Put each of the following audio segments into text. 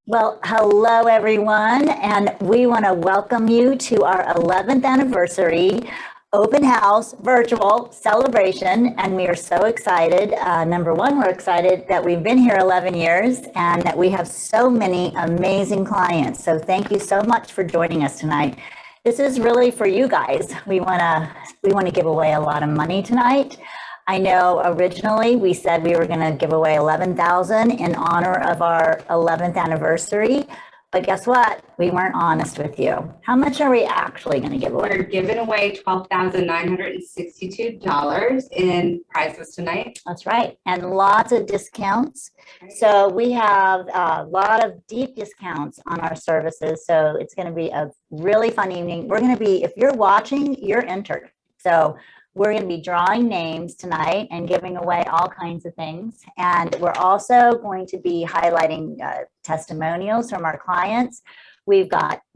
Well, hello everyone, and we want to welcome you to our 11th anniversary open house virtual celebration. And we are so excited. Number one, we're excited that we've been here 11 years and that we have so many amazing clients. So thank you so much for joining us tonight. This is really for you guys. We want to give away a lot of money tonight. I know originally we said we were going to give away 11,000 in honor of our 11th anniversary, but guess what? We weren't honest with you. How much are we actually going to give away? We're giving away $12,962 in prizes tonight. That's right, and lots of discounts. So we have a lot of deep discounts on our services. So it's going to be a really fun evening. We're going to be, if you're watching, you're entered. So we're going to be drawing names tonight and giving away all kinds of things. And we're also going to be highlighting testimonials from our clients. We've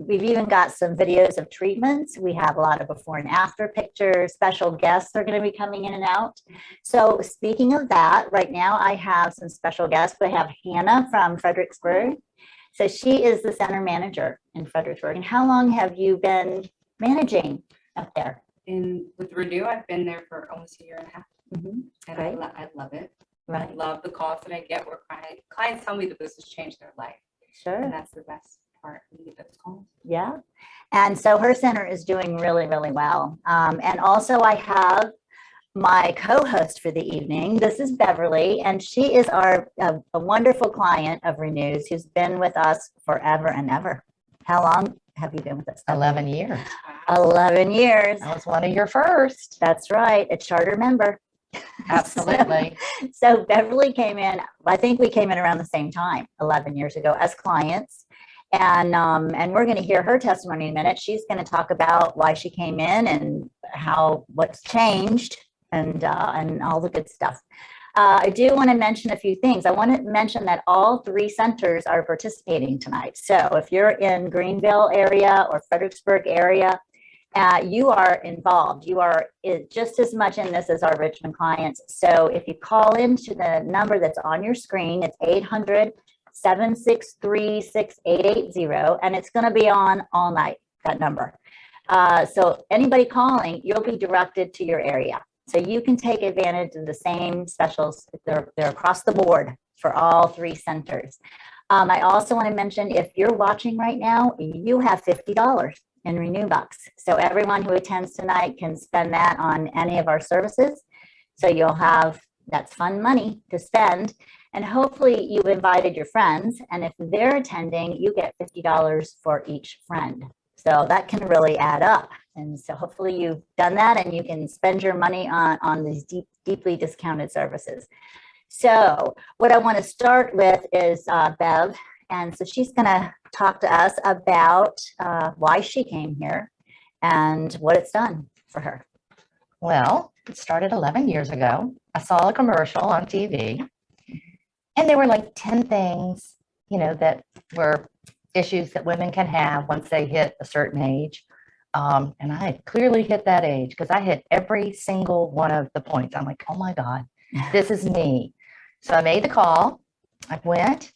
even got some videos of treatments. We have a lot of before and after pictures. Special guests are going to be coming in and out. So speaking of that, right now I have some special guests. I have Hannah from Fredericksburg. So she is the center manager in Fredericksburg. And how long have you been managing up there? With Renew, I've been there for almost a year and a half. Mm-hmm. And Right. I love it. Right. I love the calls that I get where clients tell me that this has changed their life. Sure. And that's the best part. We get those calls. Yeah. And so her center is doing really, really well. And also I have my co-host for the evening. This is Beverly, and she is a wonderful client of Renew's who's been with us forever and ever. How long have you been with us? 11 years. 11 years. I was one of your first. That's right. A charter member. Absolutely. So Beverly came in, I think we came in around the same time, 11 years ago as clients. And we're going to hear her testimony in a minute. She's going to talk about why she came in and what's changed and all the good stuff. I do want to mention a few things. I want to mention that all three centers are participating tonight. So if you're in Greenville area or Fredericksburg area, you are involved. You are just as much in this as our Richmond clients. So if you call into the number that's on your screen, it's 800-763-6880, and it's going to be on all night, that number. So anybody calling, you'll be directed to your area. So you can take advantage of the same specials. They're across the board for all three centers. I also want to mention, if you're watching right now, you have $50 in Renew Bucks. So everyone who attends tonight can spend that on any of our services. So you'll have, that's fun money to spend. And hopefully you've invited your friends. And if they're attending, you get $50 for each friend. So that can really add up. And so hopefully you've done that and you can spend your money on these deeply discounted services. So what I want to start with is Bev. And so she's going to talk to us about why she came here and what it's done for her. Well, it started 11 years ago. I saw a commercial on TV, and there were like 10 things, that were issues that women can have once they hit a certain age. And I had clearly hit that age because I hit every single one of the points. I'm like, oh my God, this is me. So I made the call. I went.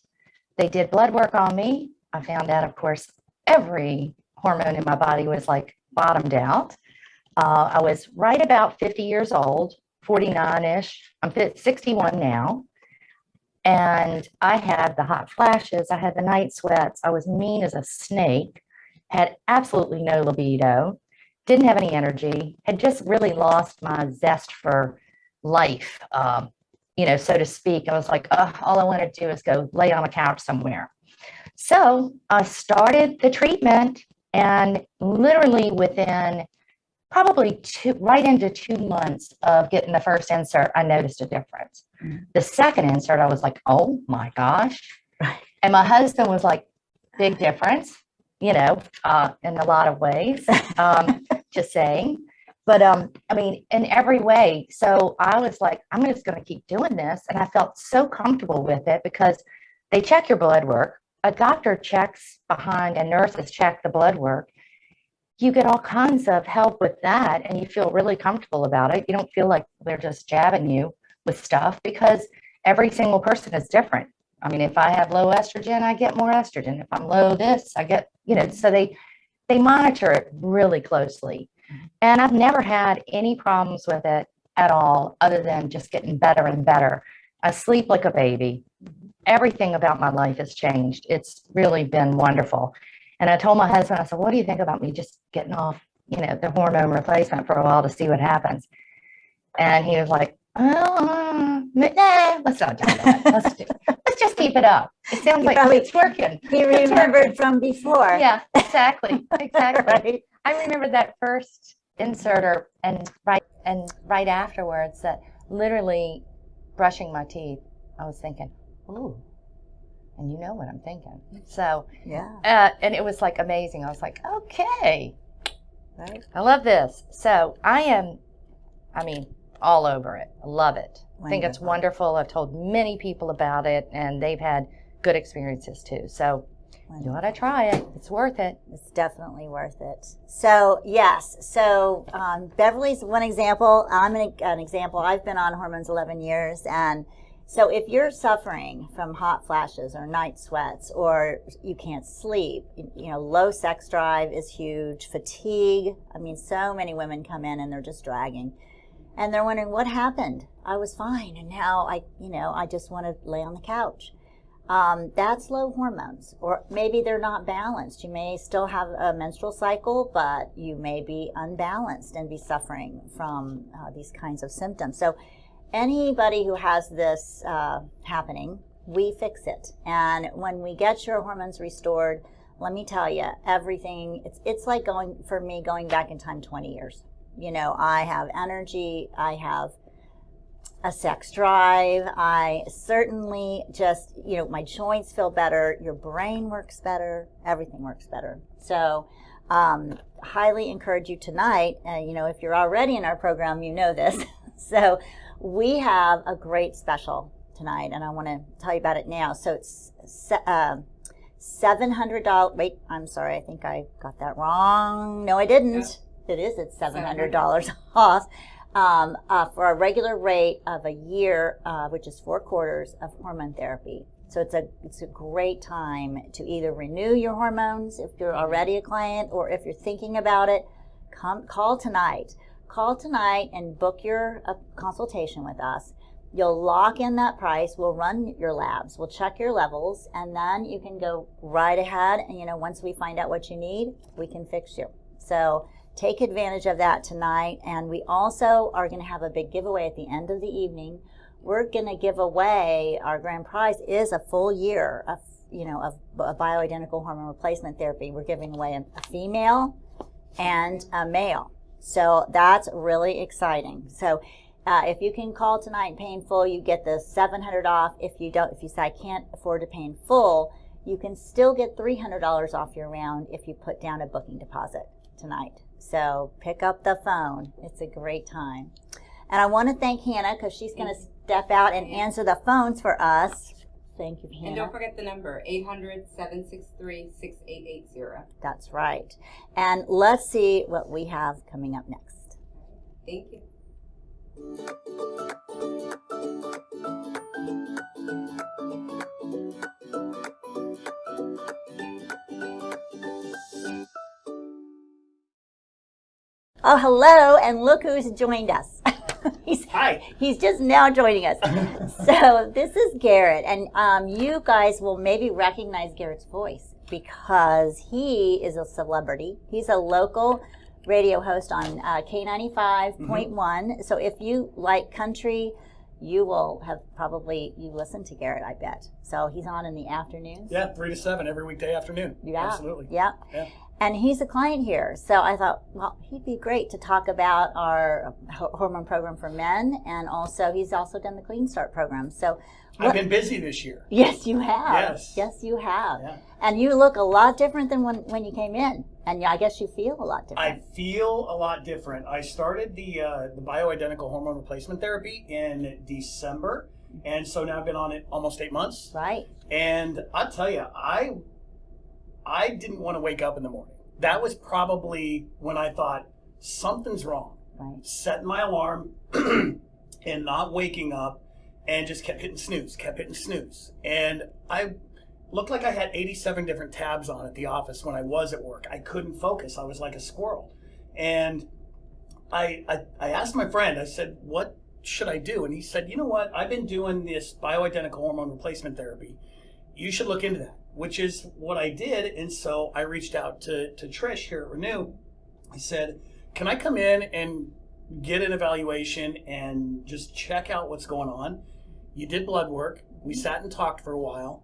They did blood work on me. I found out, of course, every hormone in my body was like bottomed out. I was right about 50 years old, 49-ish. I'm 61 now. And I had the hot flashes. I had the night sweats. I was mean as a snake, had absolutely no libido, didn't have any energy, had just really lost my zest for life, so to speak. I was like, all I want to do is go lay on a couch somewhere. So I started the treatment, and literally within probably right into 2 months of getting the first insert, I noticed a difference. The second insert, I was like, oh my gosh. And my husband was like, big difference, in a lot of ways, just saying. But in every way. So I was like, I'm just going to keep doing this. And I felt so comfortable with it because they check your blood work. A doctor checks behind and nurses check the blood work. You get all kinds of help with that, and you feel really comfortable about it. You don't feel like they're just jabbing you with stuff because every single person is different. I mean, if I have low estrogen, I get more estrogen. If I'm low this, I get, so they monitor it really closely. And I've never had any problems with it at all, other than just getting better and better. I sleep like a baby. Everything about my life has changed. It's really been wonderful. And I told my husband, I said, what do you think about me just getting off, the hormone replacement for a while to see what happens? And he was like, oh, nah, let's not do that. Let's just keep it up. It sounds like it's working. He remembered from before. Yeah, exactly. Right. I remember that first inserter and right afterwards, that literally brushing my teeth, I was thinking, ooh, and you know what I'm thinking. So, yeah. And it was like amazing. I was like, okay, Right. I love this. So I mean, all over it. I love it. I think it's wonderful. I've told many people about it, and they've had good experiences too. So you ought to try it. It's worth it. It's definitely worth it. So yes, so Beverly's one example. I'm an example. I've been on hormones 11 years, and so if you're suffering from hot flashes or night sweats, or you can't sleep, low sex drive is huge, fatigue. I mean, so many women come in and they're just dragging, and they're wondering what happened. I was fine, and now I just want to lay on the couch. That's low hormones, or maybe they're not balanced. You may still have a menstrual cycle, but you may be unbalanced and be suffering from these kinds of symptoms. So anybody who has this happening, we fix it. And when we get your hormones restored, let me tell you, everything, it's like going back in time 20 years. I have energy, I have a sex drive. I certainly just, my joints feel better. Your brain works better. Everything works better. So highly encourage you tonight. If you're already in our program, you know this. So we have a great special tonight, and I want to tell you about it now. So it's $700. Wait, I'm sorry. I think I got that wrong. No, I didn't. Yeah. It's $700 off. For a regular rate of a year, which is 4 quarters of hormone therapy. So it's a great time to either renew your hormones if you're already a client, or if you're thinking about it, call tonight. Call tonight and book your consultation with us. You'll lock in that price. We'll run your labs. We'll check your levels, and then you can go right ahead. And once we find out what you need, we can fix you. So take advantage of that tonight. And we also are going to have a big giveaway at the end of the evening. We're going to give away, our grand prize is a full year of bioidentical hormone replacement therapy. We're giving away a female and a male. So that's really exciting. So if you can call tonight and pay in full, you get the $700 off. If you say I can't afford to pay in full, you can still get $300 off your round if you put down a booking deposit tonight. So pick up the phone. It's a great time. And I want to thank Hannah, because she's going to step out and answer the phones for us. Thank you, Hannah. And don't forget the number, 800-763-6880. That's right. And let's see what we have coming up next. Thank you. Oh, hello, and look who's joined us. Hi. He's just now joining us. So this is Garrett, and you guys will maybe recognize Garrett's voice because he is a celebrity. He's a local radio host on K95.1. So if you like country, you will have you listened to Garrett, I bet. So he's on in the afternoons. Yeah, 3 to 7 every weekday afternoon. Yeah, absolutely. Yeah. And he's a client here. So I thought, well, he'd be great to talk about our hormone program for men. And also, he's also done the Clean Start program. So I've been busy this year. Yes, you have. Yes, you have. Yeah. And you look a lot different than when you came in. And I guess you feel a lot different. I feel a lot different. I started the bioidentical hormone replacement therapy in December. And so now I've been on it almost 8 months. Right. And I'll tell you, I didn't want to wake up in the morning. That was probably when I thought something's wrong. Right. Setting my alarm and not waking up. and just kept hitting snooze. And I looked like I had 87 different tabs on at the office when I was at work. I couldn't focus. I was like a squirrel. And I asked my friend, I said, what should I do? And he said, you know what? I've been doing this bioidentical hormone replacement therapy. You should look into that, which is what I did. And so I reached out to Trish here at Renew. I said, can I come in and get an evaluation and just check out what's going on? You did blood work. We sat and talked for a while.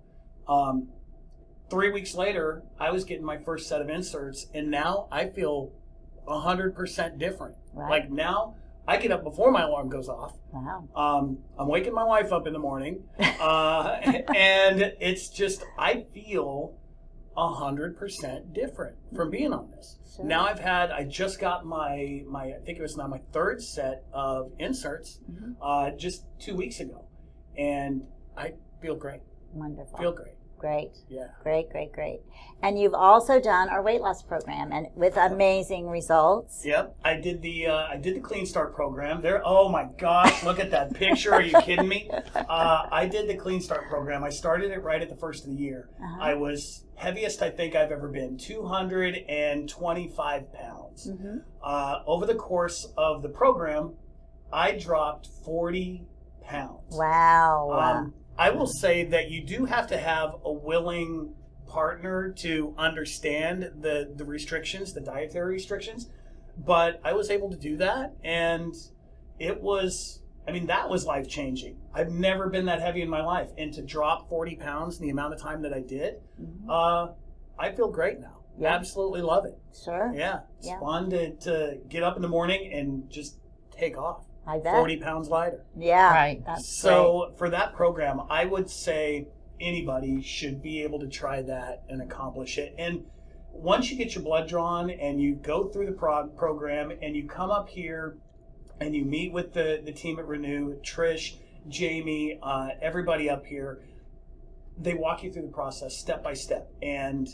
3 weeks later, I was getting my first set of inserts, and now I feel 100% different. Right. Like now, I get up before my alarm goes off. Wow. I'm waking my wife up in the morning, and it's just, I feel 100% different from being on this. Sure. Now I just got my I think it was now my third set of inserts just 2 weeks ago, and I feel great. Wonderful. Feel great. Great. Yeah. Great. And you've also done our weight loss program, and with amazing results. Yep. I did the Clean Start program. There. Oh my gosh! Look at that picture. Are you kidding me? I did the Clean Start program. I started it right at the first of the year. I was heaviest I think I've ever been, 225 pounds. Over the course of the program, I dropped 40 pounds. Wow. I will say that you do have to have a willing partner to understand the restrictions, the dietary restrictions. But I was able to do that, and it was, that was life-changing. I've never been that heavy in my life, and to drop 40 pounds in the amount of time that I did, I feel great now. Yeah. Absolutely love it. Sure. Yeah. It's fun to get up in the morning and just take off. I bet. 40 pounds lighter. Yeah. Right. That's So for that program, I would say anybody should be able to try that and accomplish it. And once you get your blood drawn and you go through the program and you come up here and you meet with the team at Renew, Trish, Jamie, everybody up here, they walk you through the process step by step. And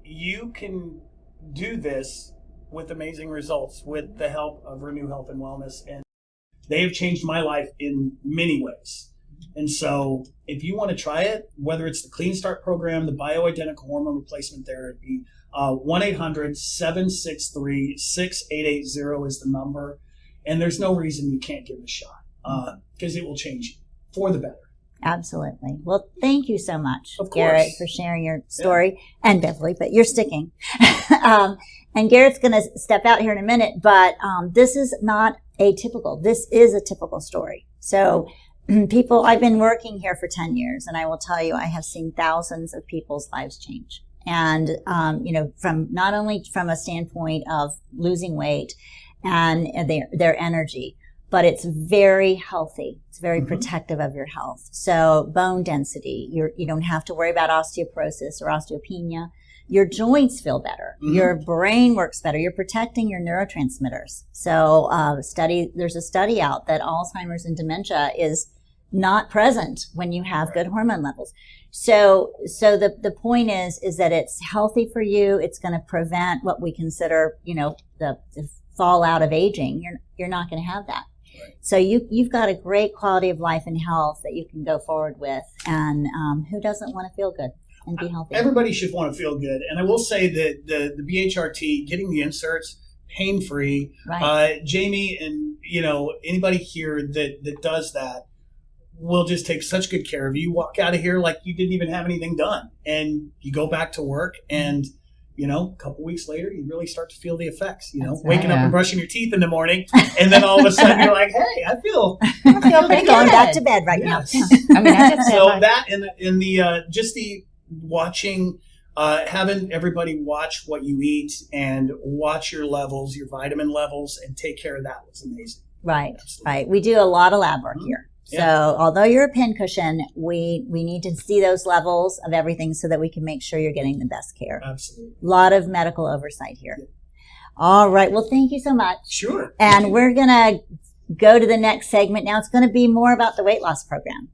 you can do this with amazing results with the help of Renew Health and Wellness. And they have changed my life in many ways. And so if you want to try it, whether it's the Clean Start program, the bioidentical hormone replacement therapy, 1-800-763-6880 is the number. And there's no reason you can't give it a shot because it will change you for the better. Absolutely. Well, thank you so much, Of course. Garrett, for sharing your story, and Beverly, but you're sticking. And Garrett's going to step out here in a minute, but this is not atypical. This is a typical story. So I've been working here for 10 years, and I will tell you, I have seen thousands of people's lives change. And, from not only from a standpoint of losing weight and their energy, but it's very healthy. It's very protective of your health. So bone density, you don't have to worry about osteoporosis or osteopenia. Your joints feel better. Your brain works better. You're protecting your neurotransmitters. So there's a study out that Alzheimer's and dementia is not present when you have good hormone levels. So the point is that it's healthy for you. It's going to prevent what we consider, the fallout of aging. You're not going to have that. Right. So you've got a great quality of life and health that you can go forward with. And who doesn't want to feel good and be healthy? Everybody should want to feel good. And I will say that the BHRT, getting the inserts, pain-free. Right. Jamie and, anybody here that does that will just take such good care of you. You walk out of here like you didn't even have anything done. And you go back to work and, a couple weeks later, you really start to feel the effects, waking up and brushing your teeth in the morning. And then all of a sudden you're like, hey, I feel going back to bed right now. So that in the just the watching, having everybody watch what you eat and watch your levels, your vitamin levels, and take care of that was amazing. Right. Absolutely. Right. We do a lot of lab work here. So although you're a pincushion, we need to see those levels of everything so that we can make sure you're getting the best care. Absolutely. A lot of medical oversight here. Yeah. All right. Well, thank you so much. Sure. And we're going to go to the next segment. Now it's going to be more about the weight loss program.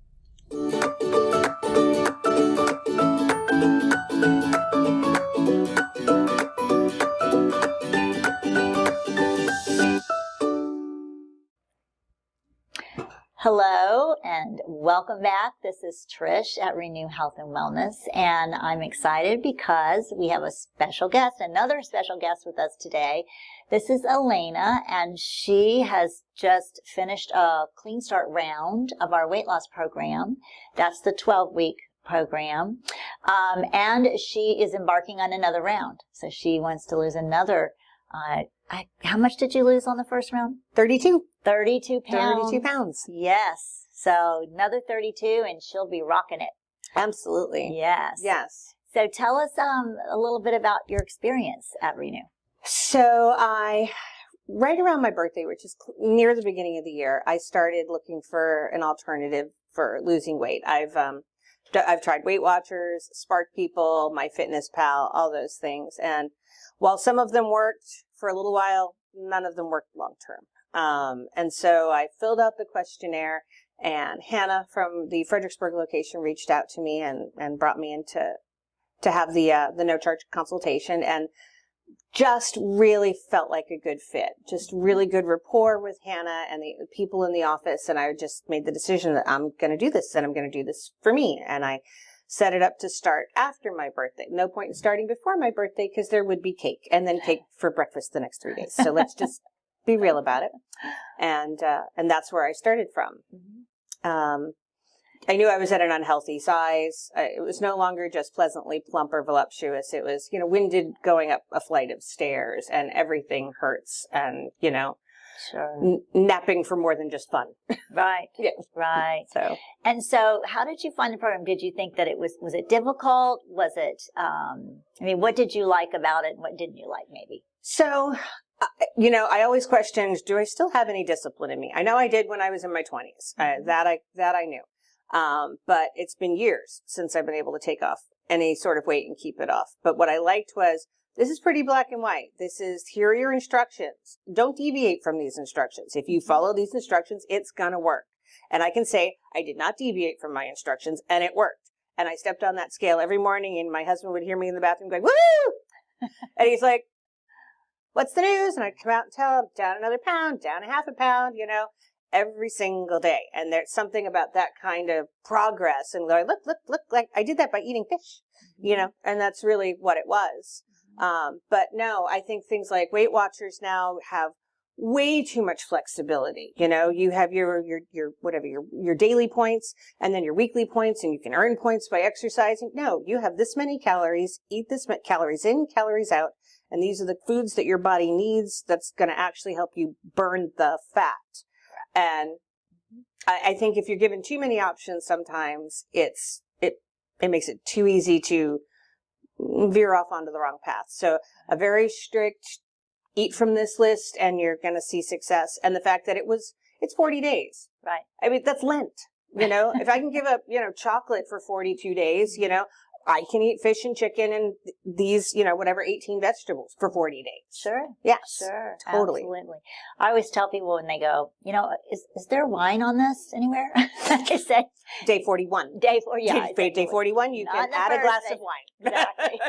Hello and welcome back. This is Trish at Renew Health and Wellness, and I'm excited because we have a special guest, another special guest with us today. This is Elena, and she has just finished a Clean Start round of our weight loss program. That's the 12-week program, and she is embarking on another round. So she wants to lose another. How much did you lose on the first round? 32. 32 pounds. 32 pounds. Yes. So another 32 and she'll be rocking it. Absolutely. Yes. Yes. So tell us a little bit about your experience at Renew. So right around my birthday, which is near the beginning of the year, I started looking for an alternative for losing weight. I've tried Weight Watchers, Spark People, MyFitnessPal, all those things. And while some of them worked for a little while, none of them worked long term. And so I filled out the questionnaire, and Hannah from the Fredericksburg location reached out to me and brought me in to have the no charge consultation, and just really felt like a good fit. Just really good rapport with Hannah and the people in the office. And I just made the decision that I'm going to do this, and I'm going to do this for me. And I set it up to start after my birthday. No point in starting before my birthday because there would be cake, and then cake for breakfast the next 3 days. So let's just be real about it. And that's where I started from. I knew I was at an unhealthy size. It was no longer just pleasantly plump or voluptuous. It was, winded going up a flight of stairs, and everything hurts, and, Sure. Napping for more than just fun. Right. Yeah. Right. So how did you find the program? Did you think that it was it difficult? Was it, what did you like about it and what didn't you like maybe? So, I always questioned, do I still have any discipline in me? I know I did when I was in my 20s. That I knew. But it's been years since I've been able to take off any sort of weight and keep it off. But what I liked was, this is pretty black and white. Here are your instructions. Don't deviate from these instructions. If you follow these instructions, it's going to work. And I can say, I did not deviate from my instructions, and it worked. And I stepped on that scale every morning, and my husband would hear me in the bathroom going, woo! And he's like, what's the news? And I'd come out and tell him, down another pound, down a half a pound, every single day. And there's something about that kind of progress. And like, look, like I did that by eating fish, and that's really what it was. But no, I think things like Weight Watchers now have way too much flexibility. You have your daily points, and then your weekly points, and you can earn points by exercising. No, you have this many calories, eat this many calories in, calories out. And these are the foods that your body needs that's going to actually help you burn the fat. And I think if you're given too many options, sometimes it makes it too easy to veer off onto the wrong path. So a very strict eat from this list and you're going to see success. And the fact that it's 40 days. Right. I mean, that's Lent, if I can give up, chocolate for 42 days, I can eat fish and chicken and these, 18 vegetables for 40 days. Sure. Yes. Sure. Totally. Absolutely. I always tell people when they go, is there wine on this anywhere? They say Day 41. day 4. Yeah. Day 41, you Not can the add a first glass day. of wine. Exactly.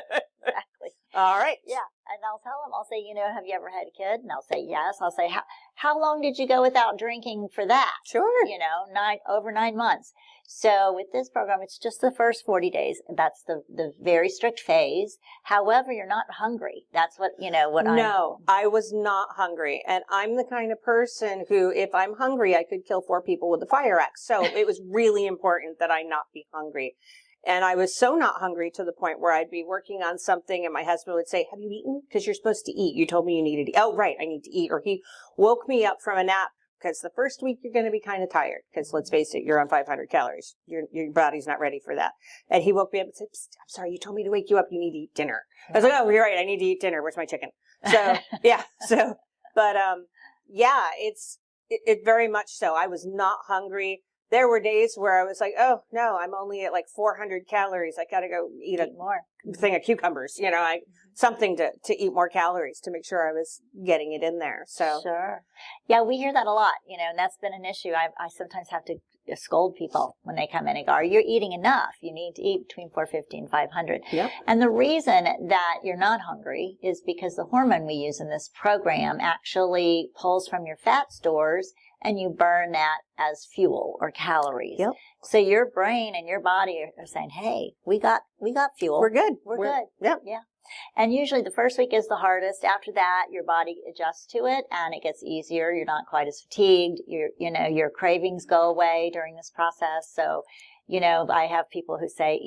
Exactly. All right. Yeah. And I'll tell them, I'll say, have you ever had a kid? And they'll say, yes. I'll say, how long did you go without drinking for that? Sure. Over 9 months. So with this program, it's just the first 40 days. That's the very strict phase. However, you're not hungry. That's what, No, I was not hungry. And I'm the kind of person who, if I'm hungry, I could kill 4 people with a fire axe. So it was really important that I not be hungry. And I was so not hungry to the point where I'd be working on something and my husband would say, have you eaten? Because you're supposed to eat. You told me you needed to eat. Oh, right. I need to eat. Or he woke me up from a nap because the first week you're going to be kind of tired. Because let's face it, you're on 500 calories. Your body's not ready for that. And he woke me up and said, I'm sorry, you told me to wake you up. You need to eat dinner. I was like, oh, you're right. I need to eat dinner. Where's my chicken? So, yeah. But it very much so. I was not hungry. There were days where I was like, oh, no, I'm only at like 400 calories. I got to go eat more thing of cucumbers, something to eat more calories to make sure I was getting it in there. So Sure. Yeah, we hear that a lot, and that's been an issue. I sometimes have to scold people when they come in and go, you're eating enough. You need to eat between 450 and 500. Yep. And the reason that you're not hungry is because the hormone we use in this program actually pulls from your fat stores, and you burn that as fuel or calories. Yep. So your brain and your body are saying, hey, we got fuel. We're good. We're good. Yep. Yeah. And usually the first week is the hardest. After that, your body adjusts to it and it gets easier. You're not quite as fatigued. Your cravings go away during this process. So, I have people who say,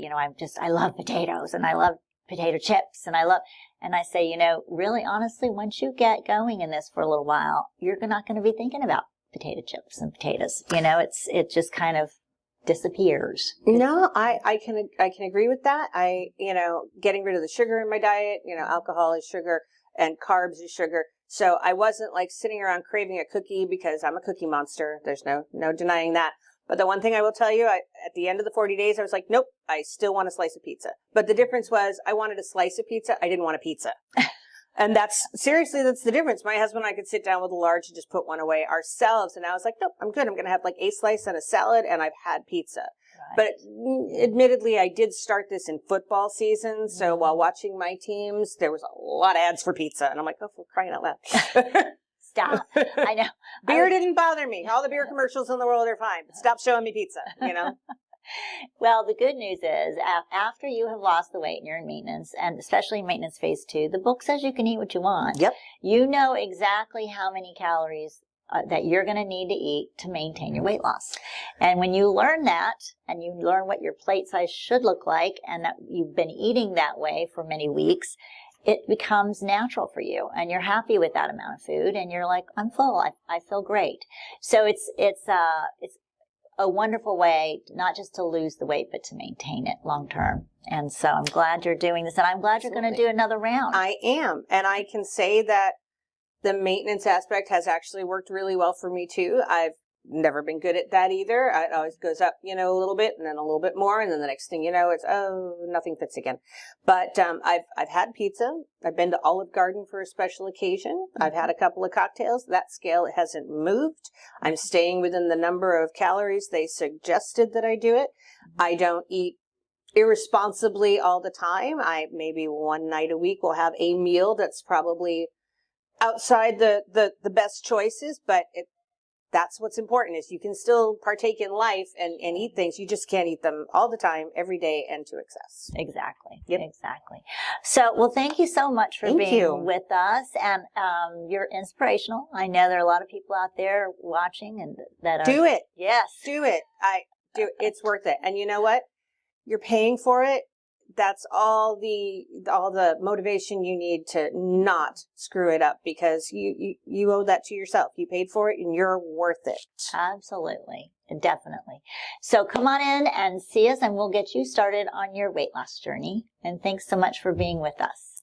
I love potatoes and I love potato chips and I say, really honestly, once you get going in this for a little while, you're not going to be thinking about potato chips and potatoes. It just kind of disappears. No, I can agree with that. Getting rid of the sugar in my diet, alcohol is sugar and carbs is sugar. So I wasn't like sitting around craving a cookie because I'm a cookie monster. There's no denying that. But the one thing I will tell you, at the end of the 40 days, I was like, nope, I still want a slice of pizza. But the difference was I wanted a slice of pizza. I didn't want a pizza. And that's the difference. My husband and I could sit down with a large and just put one away ourselves. And I was like, nope, I'm good. I'm going to have like a slice and a salad, and I've had pizza. Right. But admittedly, I did start this in football season. So while watching my teams, there was a lot of ads for pizza. And I'm like, oh, for crying out loud. Stop. I know. Beer didn't bother me. All the beer commercials in the world are fine. Stop showing me pizza, Well, the good news is after you have lost the weight and you're in maintenance, and especially maintenance phase 2, the book says you can eat what you want. Yep. You know exactly how many calories that you're going to need to eat to maintain your weight loss. And when you learn that, and you learn what your plate size should look like, and that you've been eating that way for many weeks, it becomes natural for you, and you're happy with that amount of food, and you're like, I'm full. I feel great. So it's a wonderful way, not just to lose the weight, but to maintain it long term. And so I'm glad you're doing this, and I'm glad you're going to do another round. I am. And I can say that the maintenance aspect has actually worked really well for me too. I've never been good at that either. It always goes up, a little bit, and then a little bit more, and then the next thing you know, it's nothing fits again. But I've had pizza. I've been to Olive Garden for a special occasion. I've had a couple of cocktails. That scale hasn't moved. I'm staying within the number of calories they suggested that I do it. I don't eat irresponsibly all the time. I maybe one night a week will have a meal that's probably outside the best choices, but that's what's important, is you can still partake in life and eat things. You just can't eat them all the time, every day, and to excess. Exactly. Yep. Exactly. So, well, thank you so much for being with us. And you're inspirational. I know there are a lot of people out there watching and that are. Do it. Yes. Do it. It's worth it. And you know what? You're paying for it. That's all the motivation you need to not screw it up, because you owe that to yourself. You paid for it and you're worth it. Absolutely. Definitely. So come on in and see us, and we'll get you started on your weight loss journey. And thanks so much for being with us.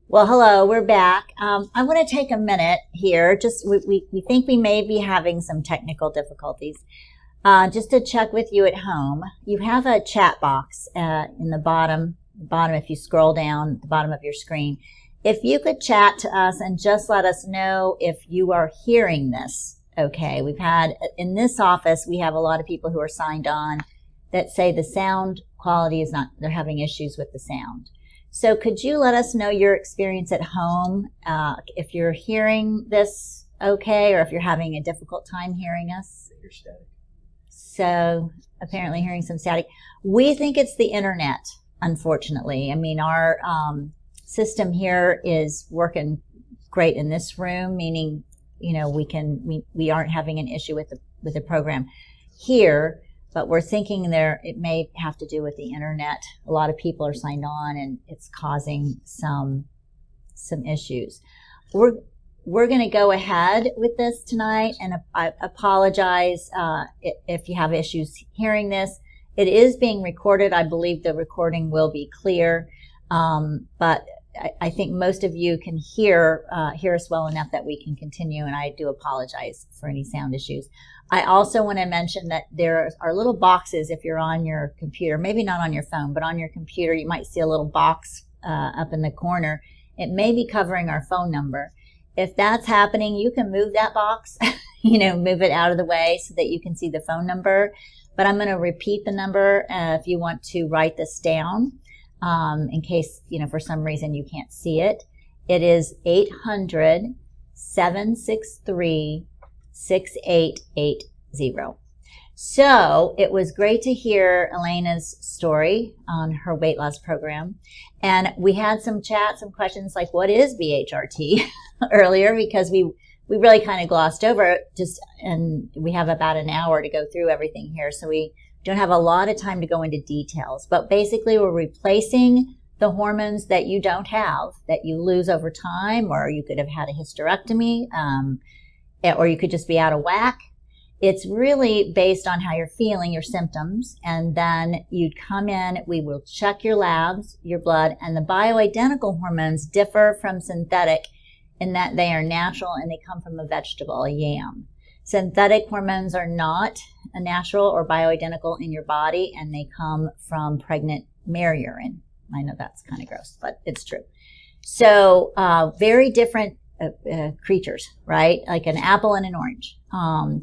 Well, hello, we're back. I want to take a minute here. We think we may be having some technical difficulties. Just to check with you at home, you have a chat box in the bottom, if you scroll down the bottom of your screen. If you could chat to us and just let us know if you are hearing this, okay? In this office, we have a lot of people who are signed on that say the sound quality is not, they're having issues with the sound. So could you let us know your experience at home, if you're hearing this okay, or if you're having a difficult time hearing us? You're static. So apparently hearing some static. We think it's the internet, unfortunately. I mean, our system here is working great in this room, meaning, we aren't having an issue with the program here, but we're thinking it may have to do with the internet. A lot of people are signed on and it's causing some issues. We're going to go ahead with this tonight, and I apologize if you have issues hearing this. It is being recorded. I believe the recording will be clear, but I think most of you can hear us well enough that we can continue, and I do apologize for any sound issues. I also want to mention that there are little boxes if you're on your computer, maybe not on your phone, but on your computer, you might see a little box up in the corner. It may be covering our phone number. if that's happening, you can move that box, move it out of the way so that you can see the phone number. But I'm going to repeat the number if you want to write this down in case, for some reason you can't see it. It is 800-763-6880. So it was great to hear Elena's story on her weight loss program. And we had some questions like, what is BHRT earlier, because we really kind of glossed over it and we have about an hour to go through everything here. So we don't have a lot of time to go into details, but basically we're replacing the hormones that you don't have, that you lose over time, or you could have had a hysterectomy, or you could just be out of whack. It's really based on how you're feeling, your symptoms, and then you'd come in, we will check your labs, your blood, and the bioidentical hormones differ from synthetic in that they are natural and they come from a vegetable, a yam. Synthetic hormones are not natural or bioidentical in your body, and they come from pregnant mare urine. I know that's kind of gross, but it's true. So very different creatures, right? Like an apple and an orange.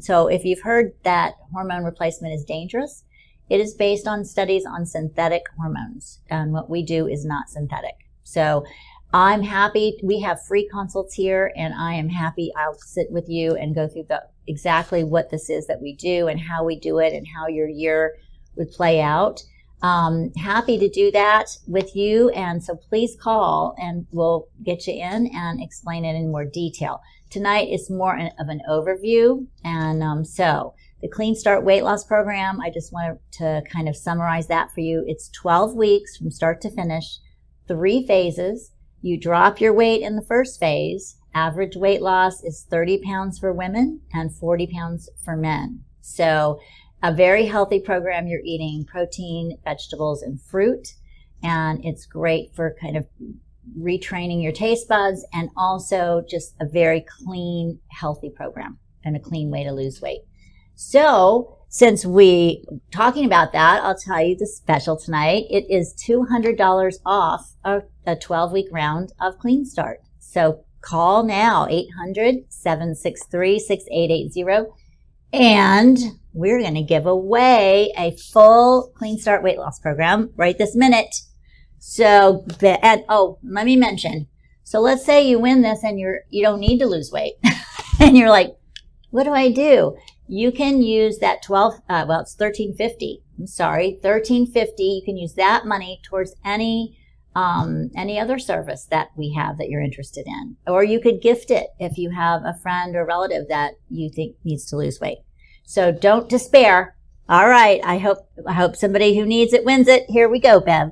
So if you've heard that hormone replacement is dangerous, it is based on studies on synthetic hormones. And what we do is not synthetic. So I'm happy. We have free consults here, and I am happy. I'll sit with you and go through exactly what this is that we do and how we do it and how your year would play out. Happy to do that with you. And so please call and we'll get you in and explain it in more detail. Tonight is more of an overview. And so the Clean Start Weight Loss Program, I just wanted to kind of summarize that for you. It's 12 weeks from start to finish, 3 phases. You drop your weight in the first phase. Average weight loss is 30 pounds for women and 40 pounds for men. So a very healthy program. You're eating protein, vegetables, and fruit. And it's great for kind of retraining your taste buds, and also just a very clean, healthy program and a clean way to lose weight. So since we talking about that, I'll tell you the special tonight. It is $200 off a 12-week round of Clean Start. So call now, 800-763-6880. And we're going to give away a full Clean Start weight loss program right this minute. So, let me mention. So let's say you win this and you don't need to lose weight. And you're like, what do I do? You can use that it's $1,350. I'm sorry, $1,350. You can use that money towards any other service that we have that you're interested in. Or you could gift it if you have a friend or relative that you think needs to lose weight. So don't despair. All right. I hope somebody who needs it wins it. Here we go, Bev.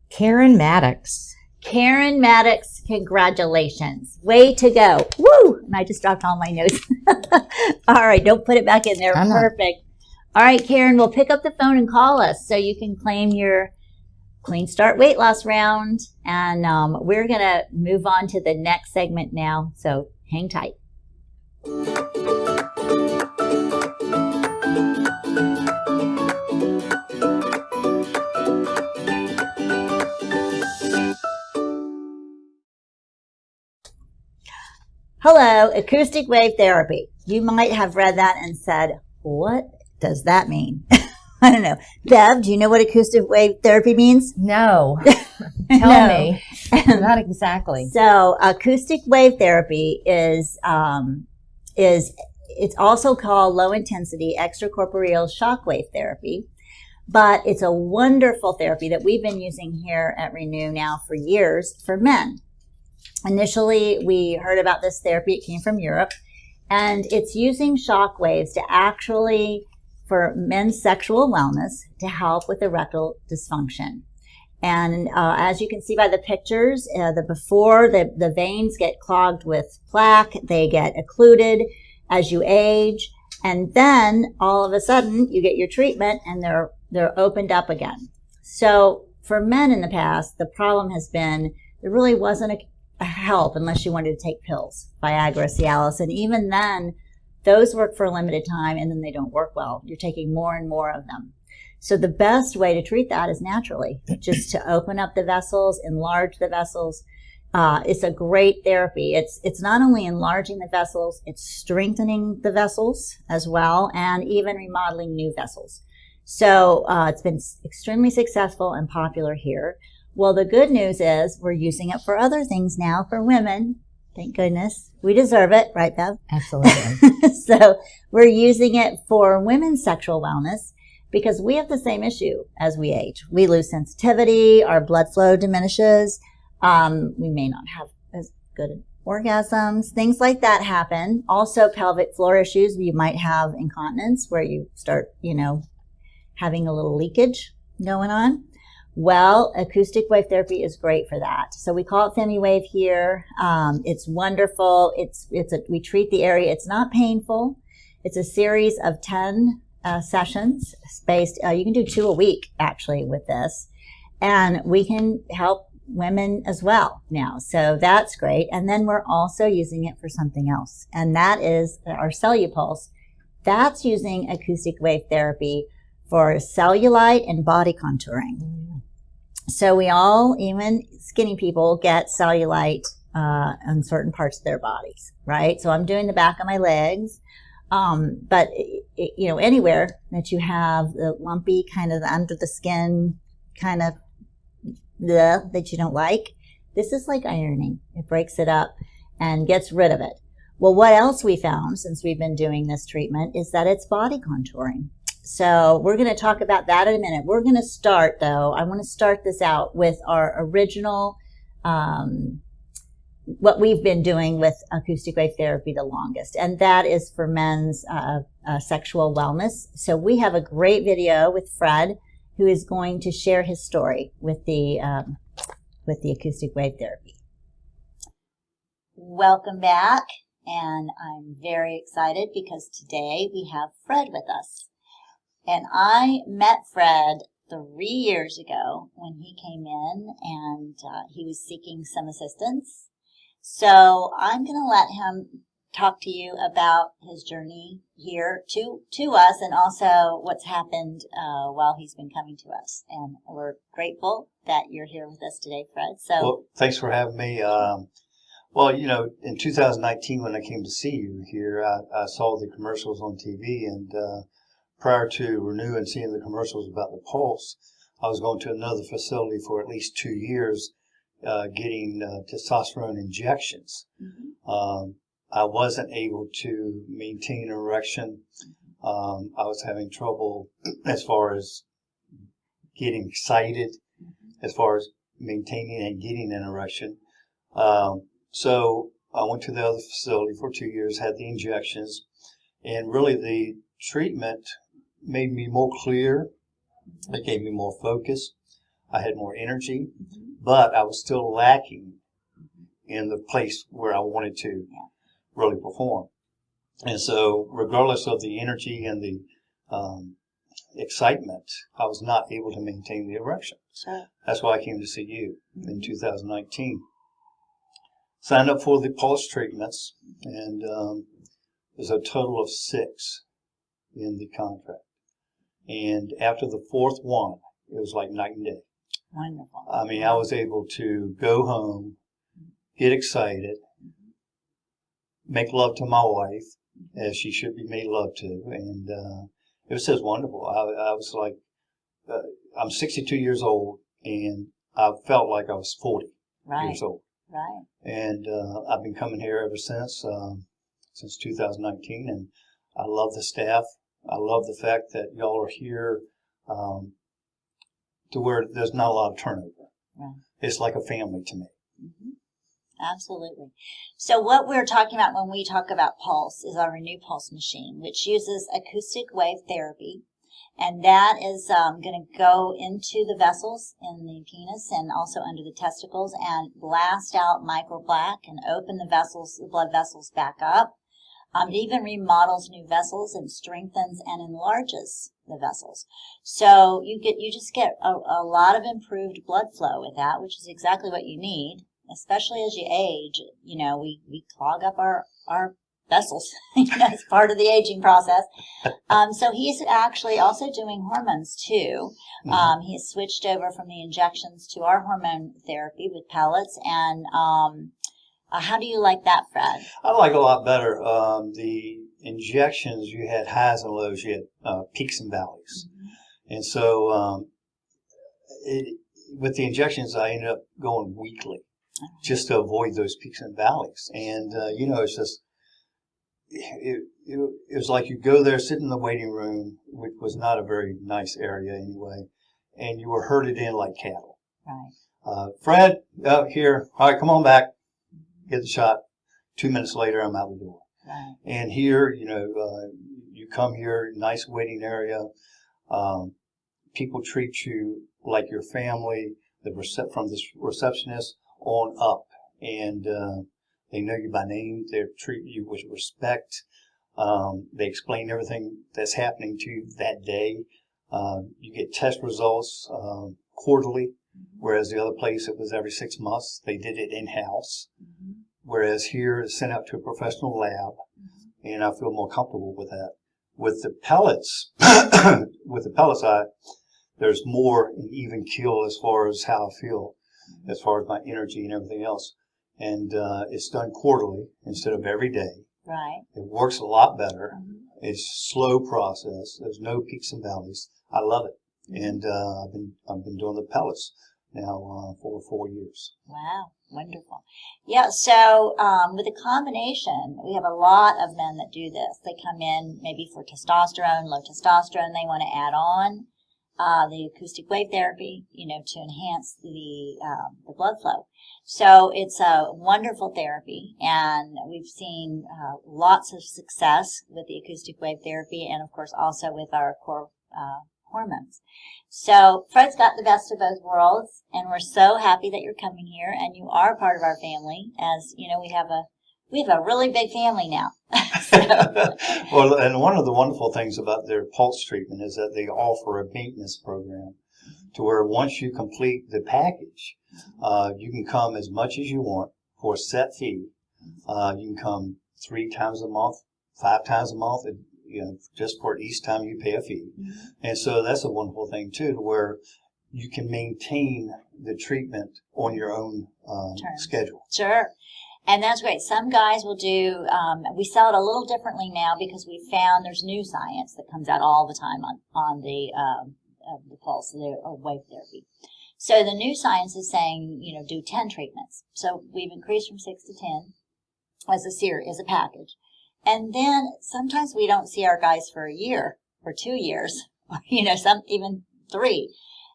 Karen Maddox. Karen Maddox, congratulations. Way to go. Woo! And I just dropped all my notes. All right. Don't put it back in there. Perfect. All right, Karen, we'll pick up the phone and call us so you can claim your Clean Start weight loss round. And we're going to move on to the next segment now. So hang tight. Hello, acoustic wave therapy. You might have read that and said, what does that mean? I don't know. Bev, do you know what acoustic wave therapy means? No. Tell me. Not exactly. So acoustic wave therapy is it's also called low intensity extracorporeal shockwave therapy, but it's a wonderful therapy that we've been using here at Renew now for years for men. Initially, we heard about this therapy. It came from Europe, and it's using shock waves to actually, for men's sexual wellness, to help with erectile dysfunction. And as you can see by the pictures, the veins get clogged with plaque, they get occluded as you age, and then all of a sudden you get your treatment and they're opened up again. So for men in the past, the problem has been there really wasn't a help unless you wanted to take pills, Viagra, Cialis, and even then those work for a limited time and then they don't work well. You're taking more and more of them. So the best way to treat that is naturally, just to open up the vessels, enlarge the vessels. It's a great therapy. It's not only enlarging the vessels, it's strengthening the vessels as well, and even remodeling new vessels. So it's been extremely successful and popular here. Well, the good news is we're using it for other things now for women. Thank goodness. We deserve it, right, Bev? Absolutely. So we're using it for women's sexual wellness because we have the same issue as we age. We lose sensitivity, our blood flow diminishes. We may not have as good orgasms, things like that happen. Also pelvic floor issues. You might have incontinence where you start, having a little leakage going on. Well, acoustic wave therapy is great for that. So we call it Femi Wave here. It's wonderful. We treat the area. It's not painful. It's a series of 10 sessions spaced. You can do 2 a week actually with this, and we can help women as well now. So that's great. And then we're also using it for something else, and that is our Cellupulse. That's using acoustic wave therapy for cellulite and body contouring. So we all, even skinny people, get cellulite on certain parts of their bodies, right? So I'm doing the back of my legs, but anywhere that you have the lumpy kind of under the skin kind of that you don't like, this is like ironing. It breaks it up and gets rid of it. Well, what else we found since we've been doing this treatment is that it's body contouring. So we're going to talk about that in a minute. We're going to start, though. I want to start this out with our original, what we've been doing with acoustic wave therapy the longest, and that is for men's sexual wellness. So we have a great video with Fred, who is going to share his story with the acoustic wave therapy. Welcome back, and I'm very excited because today we have Fred with us. And I met Fred 3 years ago when he came in, and he was seeking some assistance. So I'm going to let him talk to you about his journey here to us, and also what's happened while he's been coming to us. And we're grateful that you're here with us today, Fred. So, well, thanks for having me. In 2019, when I came to see you here, I saw the commercials on TV, and prior to Renew and seeing the commercials about the Pulse, I was going to another facility for at least 2 years getting testosterone injections. mm-hmm. I wasn't able to maintain an erection. I was having trouble as far as getting excited, as far as maintaining and getting an erection. So I went to the other facility for 2 years, had the injections, and really the treatment made me more clear. It gave me more focus. I had more energy, but I was still lacking in the place where I wanted to really perform. And so regardless of the energy and the excitement, I was not able to maintain the erection. Sure. That's why I came to see you in 2019. Signed up for the pulse treatments, and there's a total of 6 in the contract. And after the 4th one, it was like night and day. Wonderful. I mean, I was able to go home, get excited, make love to my wife, as she should be made love to, and it was just wonderful. I was like, I'm 62 years old, and I felt like I was 40 years old. Right. And I've been coming here ever since 2019, and I love the staff. I love the fact that y'all are here to where there's not a lot of turnover. Right. It's like a family to me. Mm-hmm. Absolutely. So what we're talking about when we talk about Pulse is our Renew Pulse machine, which uses acoustic wave therapy. And that is going to go into the vessels in the penis and also under the testicles and blast out microplaque and open the vessels, the blood vessels back up. It even remodels new vessels and strengthens and enlarges the vessels. So you just get a lot of improved blood flow with that, which is exactly what you need, especially as you age. You know, we clog up our vessels. It's part of the aging process. So he's actually also doing hormones too. He has switched over from the injections to our hormone therapy with pellets. And how do you like that, Fred? I like it a lot better. The injections, you had highs and lows, you had peaks and valleys. And so with the injections, I ended up going weekly just to avoid those peaks and valleys. And, it's just, it was like you go there, sit in the waiting room, which was not a very nice area anyway, and you were herded in like cattle. Right. Fred, out here. All right, come on back. Get the shot. 2 minutes later, I'm out the door. Right. And here, you come here, nice waiting area. People treat you like your family, from the receptionist on up. And they know you by name. They treat you with respect. They explain everything that's happening to you that day. You get test results quarterly, whereas the other place, it was every 6 months. They did it in-house. Whereas here, it's sent out to a professional lab, and I feel more comfortable with that. With the pellets, there's more an even keel as far as how I feel, as far as my energy and everything else. And it's done quarterly instead of every day. Right. It works a lot better. It's a slow process. There's no peaks and valleys. I love it. And I've been doing the pellets now for 4 years. Wow, wonderful. Yeah, so with a combination, we have a lot of men that do this. They come in maybe for testosterone, low testosterone. They want to add on the acoustic wave therapy, to enhance the blood flow. So it's a wonderful therapy, and we've seen lots of success with the acoustic wave therapy, and of course also with our core hormones. So Fred's got the best of both worlds, and we're so happy that you're coming here, and you are part of our family. As you know, we have a really big family now. Well, and one of the wonderful things about their pulse treatment is that they offer a maintenance program to where once you complete the package, you can come as much as you want for a set fee. You can come 3 times a month, 5 times a month, just for each time you pay a fee. And so that's a wonderful thing too, to where you can maintain the treatment on your own schedule. Sure. And that's great. Some guys will do, we sell it a little differently now because we found there's new science that comes out all the time on the pulse, or wave therapy. So the new science is saying, do 10 treatments. So we've increased from 6 to 10 as a package. And then sometimes we don't see our guys for a year or 2 years, or, some even 3.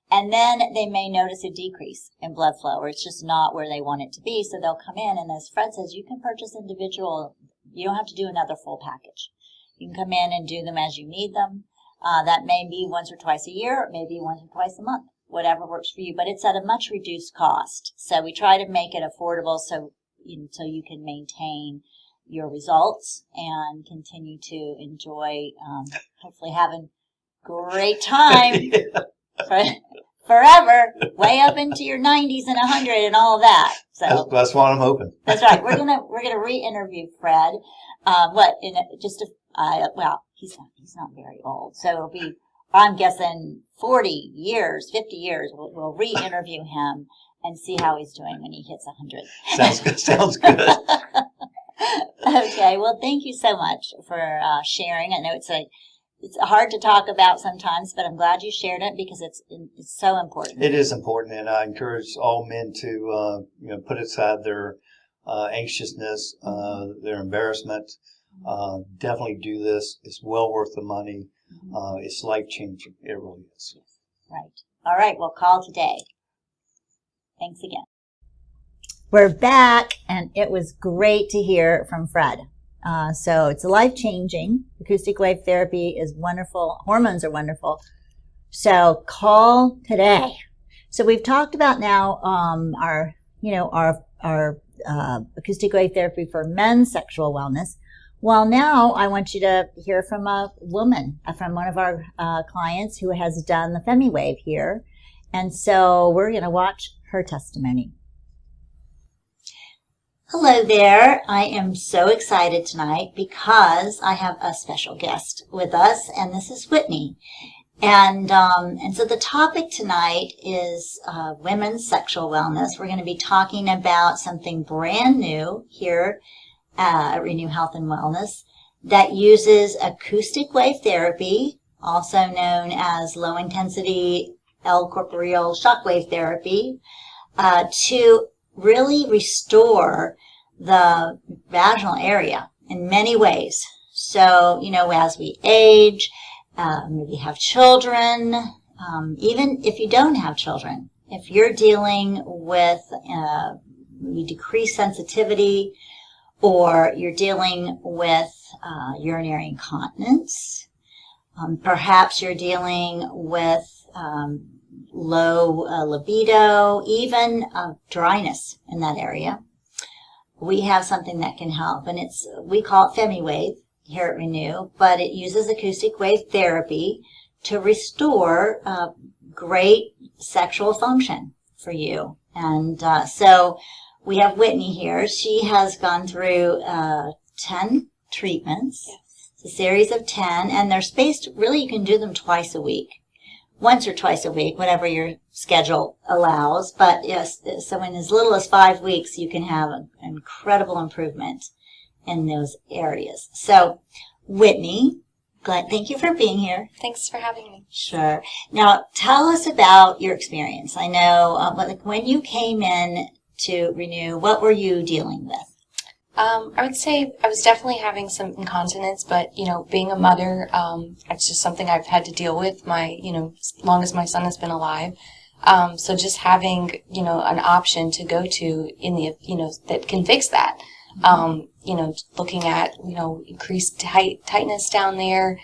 And then they may notice a decrease in blood flow, or it's just not where they want it to be. So they'll come in, and as Fred says, you can purchase individual. You don't have to do another full package. You can come in and do them as you need them. That may be once or twice a year, or maybe once or twice a month, whatever works for you. But it's at a much reduced cost. So we try to make it affordable so you can maintain your results and continue to enjoy, hopefully having great time. Forever, way up into your 90s and 100 and all of that. So that's what I'm hoping. That's right. We're gonna re-interview Fred. He's not very old, so it'll be, I'm guessing 40 years, 50 years. We'll re-interview him and see how he's doing when he hits 100. Sounds good. Sounds good. Okay. Well, thank you so much for sharing. I know it's hard to talk about sometimes, but I'm glad you shared it because it's so important. It is important, and I encourage all men to put aside their anxiousness, their embarrassment. Definitely do this. It's well worth the money. It's life changing. It really is. Right. All right. Well, call today. Thanks again. We're back, and it was great to hear from Fred. So it's life-changing. Acoustic wave therapy is wonderful. Hormones are wonderful. So call today. So we've talked about now our acoustic wave therapy for men's sexual wellness. Well, now I want you to hear from a woman, from one of our clients who has done the Femi Wave here. And so we're going to watch her testimony. Hello there. I am so excited tonight because I have a special guest with us, and this is Whitney. And so the topic tonight is women's sexual wellness. We're going to be talking about something brand new here at Renew Health and Wellness that uses acoustic wave therapy, also known as low intensity L-corporeal shockwave therapy, to really restore the vaginal area in many ways. So, as we age, maybe have children, even if you don't have children, if you're dealing with decreased sensitivity, or you're dealing with urinary incontinence, perhaps you're dealing with low libido, even dryness in that area, we have something that can help. And we call it Femi Wave here at Renew, but it uses acoustic wave therapy to restore great sexual function for you. And so we have Whitney here. She has gone through 10 treatments. Yes. It's a series of 10, and they're spaced, really you can do them twice a week. Once or twice a week, whatever your schedule allows. But yes, so in as little as 5 weeks, you can have an incredible improvement in those areas. So, Whitney, thank you for being here. Thanks for having me. Sure. Now, tell us about your experience. I know when you came in to Renew, what were you dealing with? I would say I was definitely having some incontinence, but, being a mother, it's just something I've had to deal with as long as my son has been alive. So just having, an option to go to that can fix that. Looking at, increased tightness down there,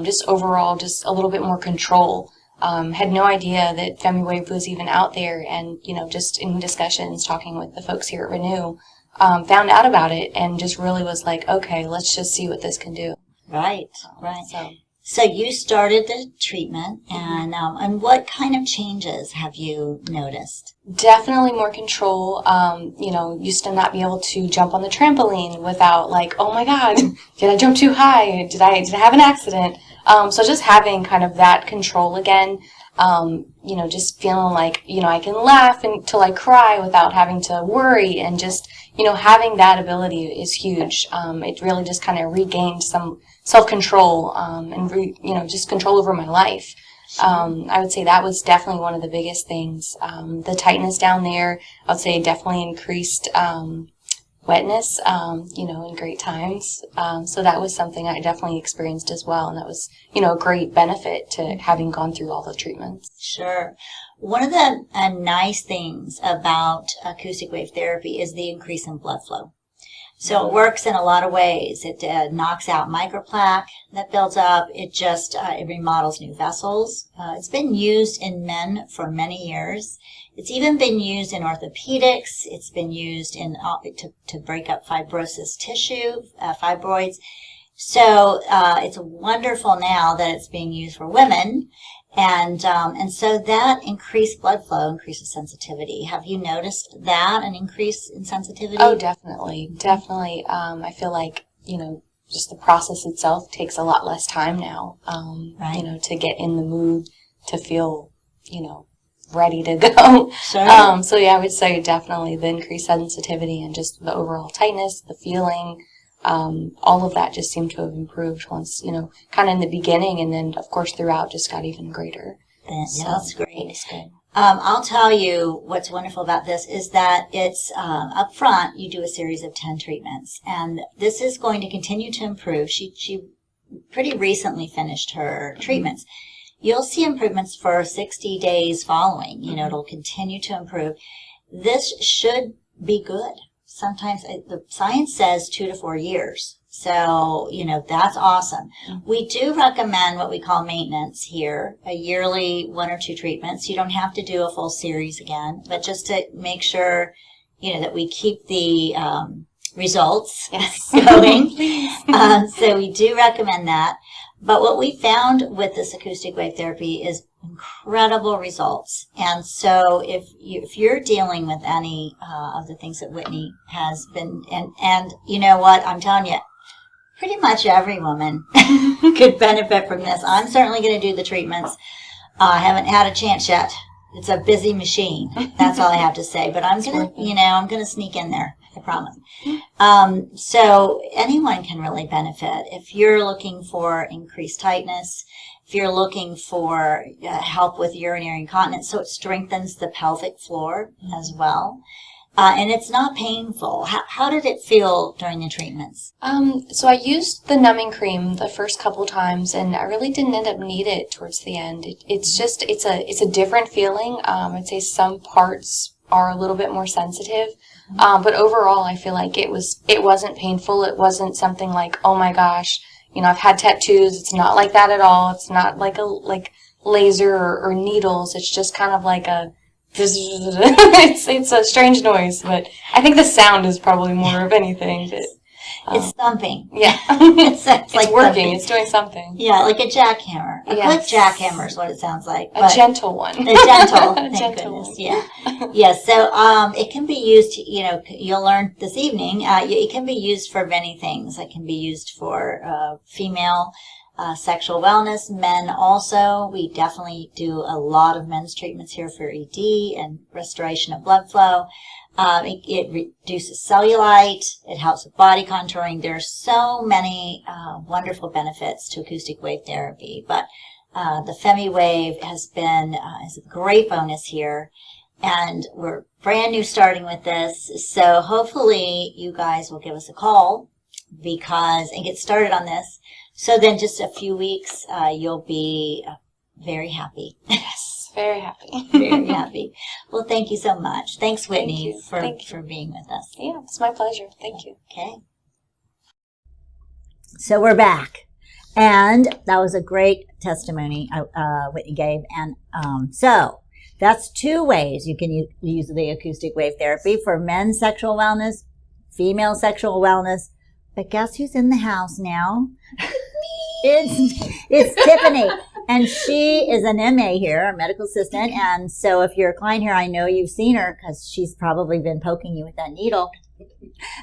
just overall, just a little bit more control. Had no idea that Femi Wave was even out there, and, just in discussions, talking with the folks here at Renew, found out about it and just really was like, okay, let's just see what this can do. Right. So you started the treatment, and what kind of changes have you noticed? Definitely more control. Used to not be able to jump on the trampoline without like, oh my God, did I jump too high? Did I have an accident? So just having kind of that control again. Just feeling like, I can laugh until I cry without having to worry, and just, having that ability is huge. It really just kind of regained some self-control, and just control over my life. I would say that was definitely one of the biggest things. The tightness down there, I would say definitely increased, wetness, in great times. So that was something I definitely experienced as well. And that was, a great benefit to having gone through all the treatments. Sure. One of the nice things about acoustic wave therapy is the increase in blood flow. So it works in a lot of ways. It knocks out microplaque that builds up. It just it remodels new vessels. It's been used in men for many years. It's even been used in orthopedics. It's been used to break up fibrosis tissue, fibroids. So it's wonderful now that it's being used for women. And so that increased blood flow increases sensitivity. Have you noticed that, an increase in sensitivity? Oh, definitely. Definitely. I feel like, just the process itself takes a lot less time now, Right. To get in the mood, to feel, ready to go. Sure. So yeah, I would say definitely the increased sensitivity and just the overall tightness, the feeling, all of that just seemed to have improved once, kind of in the beginning, and then of course throughout just got even greater. That's great. It's good. I'll tell you what's wonderful about this is that it's up front, you do a series of 10 treatments, and this is going to continue to improve. She pretty recently finished her treatments. You'll see improvements for 60 days following. It'll continue to improve. This should be good. Sometimes the science says 2 to 4 years. So, that's awesome. We do recommend what we call maintenance here, a yearly 1 or 2 treatments. You don't have to do a full series again, but just to make sure, that we keep the results going. So we do recommend that. But what we found with this acoustic wave therapy is incredible results. And so if you're dealing with any of the things that Whitney has been, and you know what, I'm telling you, pretty much every woman could benefit from this. I'm certainly going to do the treatments. I haven't had a chance yet. It's a busy machine. That's all I have to say. But I'm gonna sneak in there. I promise. So anyone can really benefit if you're looking for increased tightness. If you're looking for help with urinary incontinence, so it strengthens the pelvic floor as well. And it's not painful. How did it feel during the treatments? So I used the numbing cream the first couple times, and I really didn't end up need it towards the end. It's a different feeling. I'd say some parts are a little bit more sensitive, but overall I feel like it wasn't painful. It wasn't something like, oh my gosh, I've had tattoos. It's not like that at all. It's not like laser or needles. It's just kind of like it's a strange noise, but I think the sound is probably more of anything. It's thumping. Yeah. it's like working. thumping. It's doing something. Yeah, like a jackhammer. A quick jackhammer is what it sounds like. A gentle one. A gentle. A Thank gentle goodness. one. Yeah. Yeah. So it can be used. You'll learn this evening. It can be used for many things. It can be used for female sexual wellness. Men also. We definitely do a lot of men's treatments here for ED and restoration of blood flow. It reduces cellulite. It helps with body contouring. There's so many wonderful benefits to acoustic wave therapy. But the Femi Wave has been is a great bonus here. And we're brand new starting with this. So hopefully you guys will give us a call and get started on this. So then just a few weeks, you'll be very happy. Yes, very happy. Very happy. Well, thank you so much. Thanks, Whitney, for being with us. Yeah, it's my pleasure. Thank you. Okay. So we're back. And that was a great testimony Whitney gave. And so that's two ways you can use the acoustic wave therapy for men's sexual wellness, female sexual wellness. But guess who's in the house now? It's Tiffany. And she is an MA here, a medical assistant. And so if you're a client here, I know you've seen her because she's probably been poking you with that needle,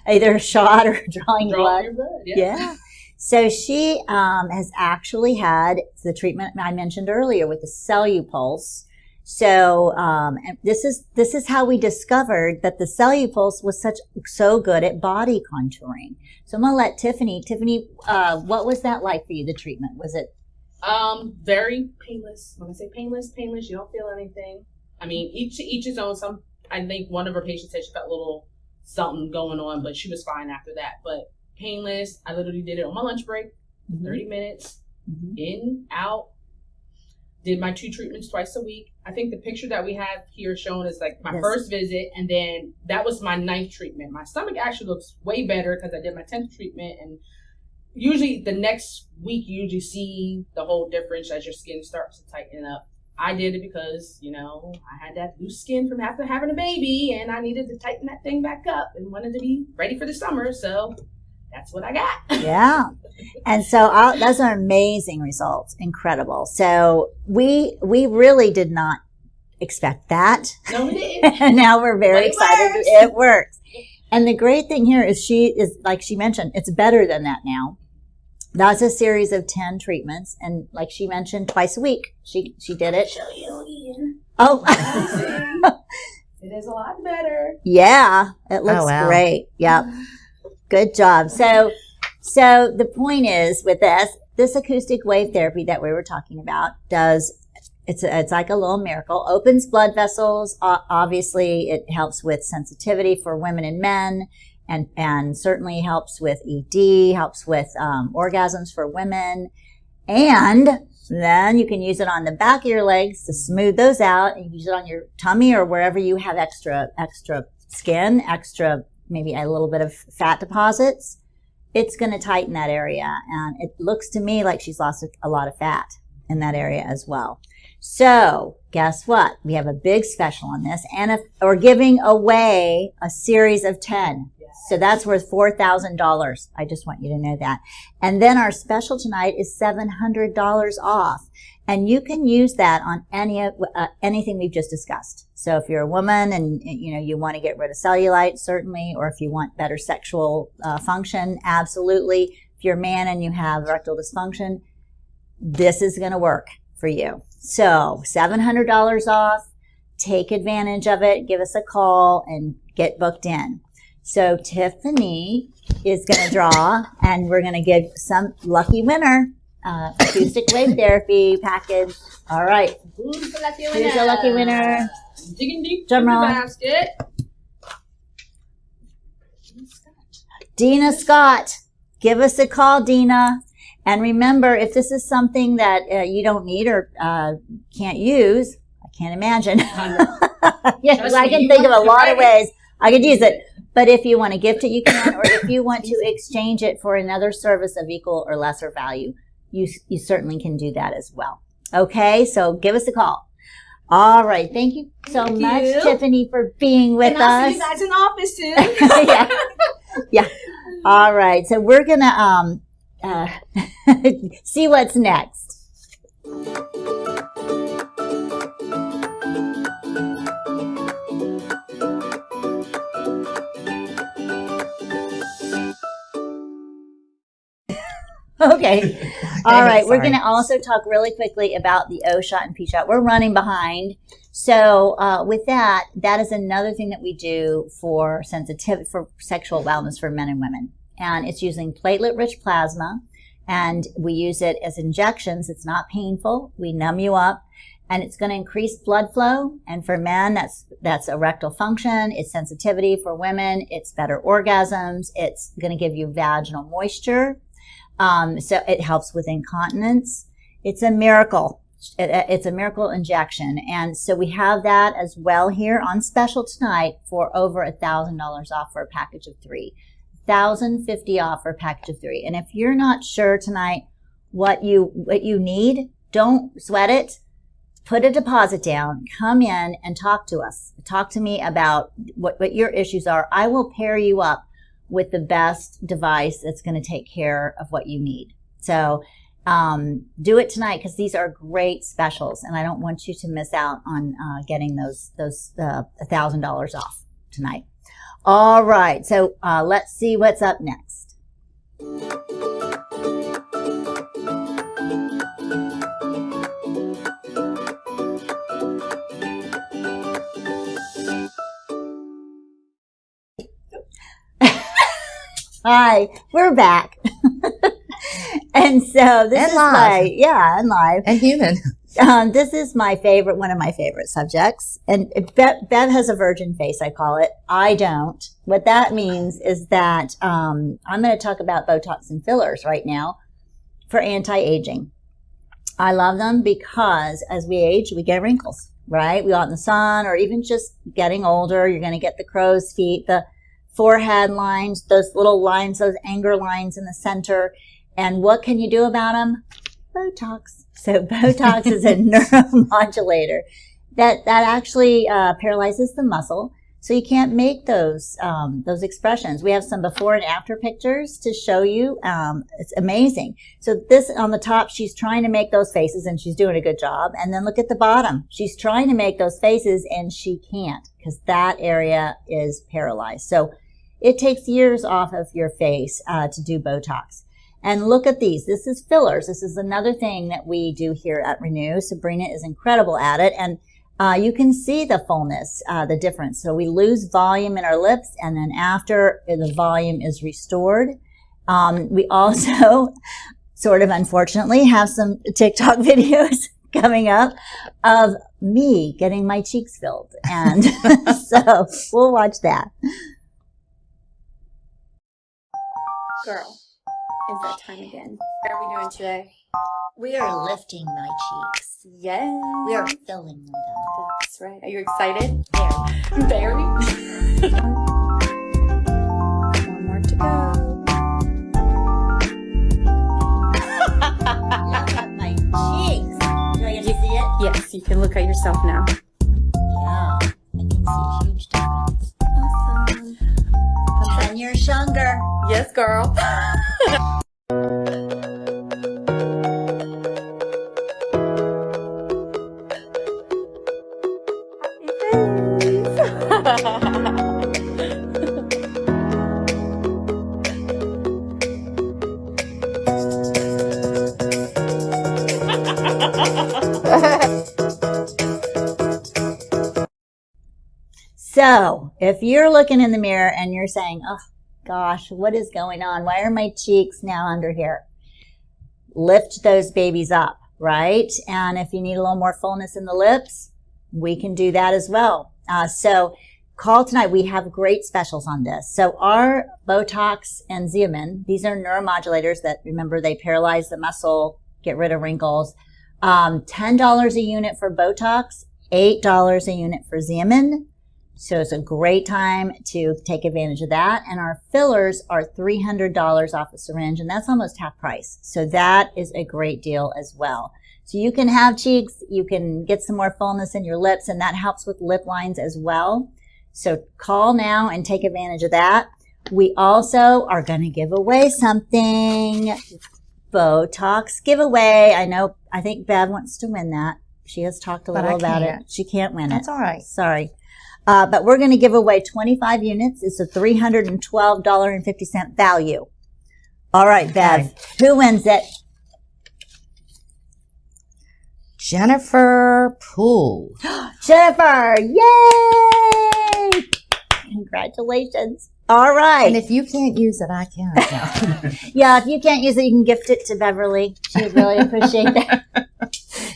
either a shot or drawing blood. Your blood. Yeah. So she has actually had the treatment I mentioned earlier with the CelluPulse. So and this is how we discovered that the CelluPulse was so good at body contouring. So I'm gonna let Tiffany, what was that like for you? The treatment, was it? Very painless. When I say painless, you don't feel anything. I mean, each his own. I think one of her patients said she felt a little something going on, but she was fine after that. But painless. I literally did it on my lunch break, 30 minutes, in, out. Did my 2 treatments twice a week. I think the picture that we have here shown is like my first visit, and then that was my 9th treatment. My stomach actually looks way better because I did my 10th treatment, and usually the next week you usually see the whole difference as your skin starts to tighten up. I did it because, I had that loose skin from after having a baby, and I needed to tighten that thing back up and wanted to be ready for the summer, so that's what I got. Yeah. And so those are amazing results. Incredible. So we really did not expect that. No, we didn't. And now we're very excited. Works. It works. And the great thing here is she is, like she mentioned, it's better than that now. That's a series of 10 treatments. And like she mentioned, twice a week. She did it. Show you again. Oh. It is a lot better. Yeah. It looks great. Yep. Good job. So the point is with this acoustic wave therapy that we were talking about it's like a little miracle. Opens blood vessels. Obviously, it helps with sensitivity for women and men, and certainly helps with ED, helps with orgasms for women. And then you can use it on the back of your legs to smooth those out, and use it on your tummy or wherever you have extra skin, maybe a little bit of fat deposits. It's going to tighten that area. And it looks to me like she's lost a lot of fat. in that area as well. So guess what? We have a big special on this, and we're giving away a series of 10. So that's worth $4,000. I just want you to know that. And then our special tonight is $700 off. And you can use that on anything we've just discussed. So if you're a woman and you want to get rid of cellulite, certainly, or if you want better sexual function, absolutely. If you're a man and you have erectile dysfunction, this is going to work for you. So $700 off. Take advantage of it. Give us a call and get booked in. So Tiffany is going to draw, and we're going to give some lucky winner acoustic wave therapy package. All right. Who's the lucky winner? Who's the lucky winner? Digging deep Drum in the roll. basket. Dina Scott. Give us a call, Dina. And remember, if this is something that you don't need or can't use, I can't imagine. Yes, I can think of a lot of ways I could use it. But if you want to gift it, you can. Or if you want to exchange it for another service of equal or lesser value, you certainly can do that as well. Okay, so give us a call. All right. Thank you so much, Tiffany, for being with and I'll us. see you guys in the office soon. Yeah. Yeah. All right. So we're going to see what's next. Okay. All right. We're going to also talk really quickly about the O shot and P shot. We're running behind. So with that is another thing that we do for sexual wellness for men and women. And it's using platelet-rich plasma. And we use it as injections. It's not painful. We numb you up. And it's going to increase blood flow. And for men, that's erectile function. It's sensitivity. For women, it's better orgasms. It's going to give you vaginal moisture. So it helps with incontinence. It's a miracle. It's a miracle injection. And so we have that as well here on special tonight for over $1,000 off for a package of 3. $1,050 off for a package of 3. And if you're not sure tonight what you need, don't sweat it. Put a deposit down, come in and talk to us. Talk to me about what your issues are. I will pair you up with the best device that's going to take care of what you need. So do it tonight because these are great specials, and I don't want you to miss out on getting those $1,000 off tonight. All right, so let's see what's up next. Hi, we're back. And so this And is live. and live. And human. This is one of my favorite subjects. And Bev has a virgin face, I call it. I don't. What that means is that I'm going to talk about Botox and fillers right now for anti-aging. I love them because as we age, we get wrinkles, right? We go out in the sun, or even just getting older, you're going to get the crow's feet, the forehead lines, those little lines, those anger lines in the center. And what can you do about them? Botox. So Botox is a neuromodulator that actually paralyzes the muscle. So you can't make those expressions. We have some before and after pictures to show you. It's amazing. So this on the top, she's trying to make those faces and she's doing a good job. And then look at the bottom. She's trying to make those faces and she can't because that area is paralyzed. So it takes years off of your face to do Botox. And look at these. This is fillers. This is another thing that we do here at Renew. Sabrina is incredible at it. And you can see the fullness, the difference. So we lose volume in our lips, and then after, the volume is restored. We also, sort of unfortunately, have some TikTok videos coming up of me getting my cheeks filled. And so we'll watch that. Girl, it's that time again. What are we doing today? We are lifting my cheeks. Yes. We are filling them. That's right. Are you excited? Very. Very. One more to go. Look at my cheeks. Yes, you can look at yourself now. Yeah, I can see a huge difference. Awesome. 10 years younger. Yes, girl. So if you're looking in the mirror and you're saying, oh gosh, what is going on? Why are my cheeks now under here? Lift those babies up, right? And if you need a little more fullness in the lips, we can do that as well. So call tonight. We have great specials on this. So our Botox and Xeomin, these are neuromodulators that, remember, they paralyze the muscle, get rid of wrinkles. $10 a unit for Botox, $8 a unit for Xeomin. So it's a great time to take advantage of that. And our fillers are $300 off a syringe, and that's almost half price. So that is a great deal as well. So you can have cheeks, you can get some more fullness in your lips, and that helps with lip lines as well. So call now and take advantage of that. We also are going to give away something. Botox Giveaway. I think Bev wants to win that. She has talked a little about it. She can't win it. That's all right. Sorry. But we're going to give away 25 units. It's a $312.50 value. All right, Bev. Okay. Who wins it? Jennifer Poole. Jennifer. Yay! Congratulations. All right. And if you can't use it, I can. No. Yeah, if you can't use it, you can gift it to Beverly. She would really appreciate that.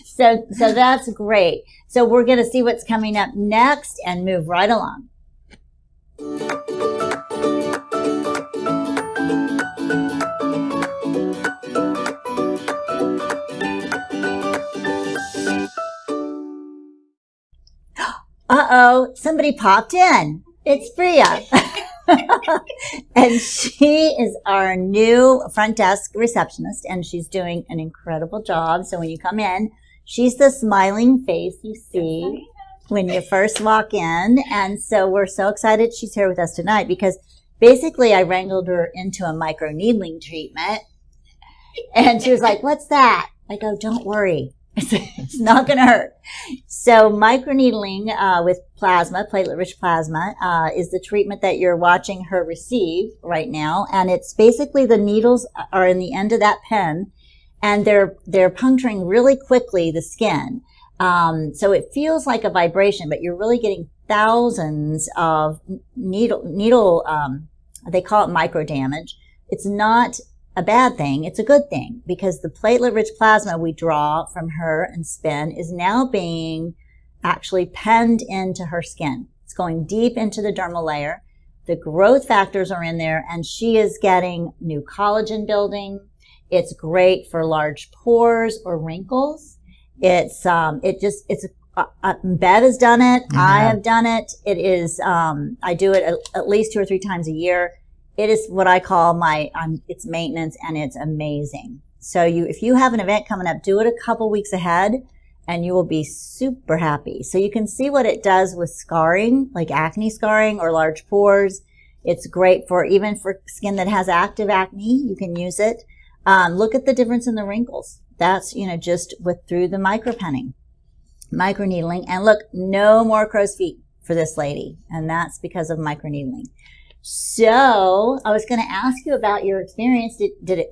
So that's great. So we're going to see what's coming up next and move right along. Uh-oh, somebody popped in. It's Bria. And she is our new front desk receptionist, and she's doing an incredible job. So when you come in, she's the smiling face you see when you first walk in. And so we're so excited she's here with us tonight because basically I wrangled her into a microneedling treatment. And she was like, what's that? I go, don't worry. It's not going to hurt. So microneedling with plasma, platelet-rich plasma, is the treatment that you're watching her receive right now. And it's basically the needles are in the end of that pen, and they're puncturing really quickly the skin. So it feels like a vibration, but you're really getting thousands of needle, they call it micro damage. It's not a bad thing. It's a good thing because the platelet-rich plasma we draw from her and spin is now being actually penned into her skin. It's going deep into the dermal layer. The growth factors are in there, and she is getting new collagen building. It's great for large pores or wrinkles. Bev has done it. Mm-hmm. I have done it. It is, I do it at least 2 or 3 times a year. It is what I call it's maintenance, and it's amazing. So if you have an event coming up, do it a couple weeks ahead and you will be super happy. So you can see what it does with scarring, like acne scarring or large pores. It's great even for skin that has active acne. You can use it. Look at the difference in the wrinkles. That's, just through the microneedling. And look, no more crow's feet for this lady. And that's because of microneedling. So I was going to ask you about your experience.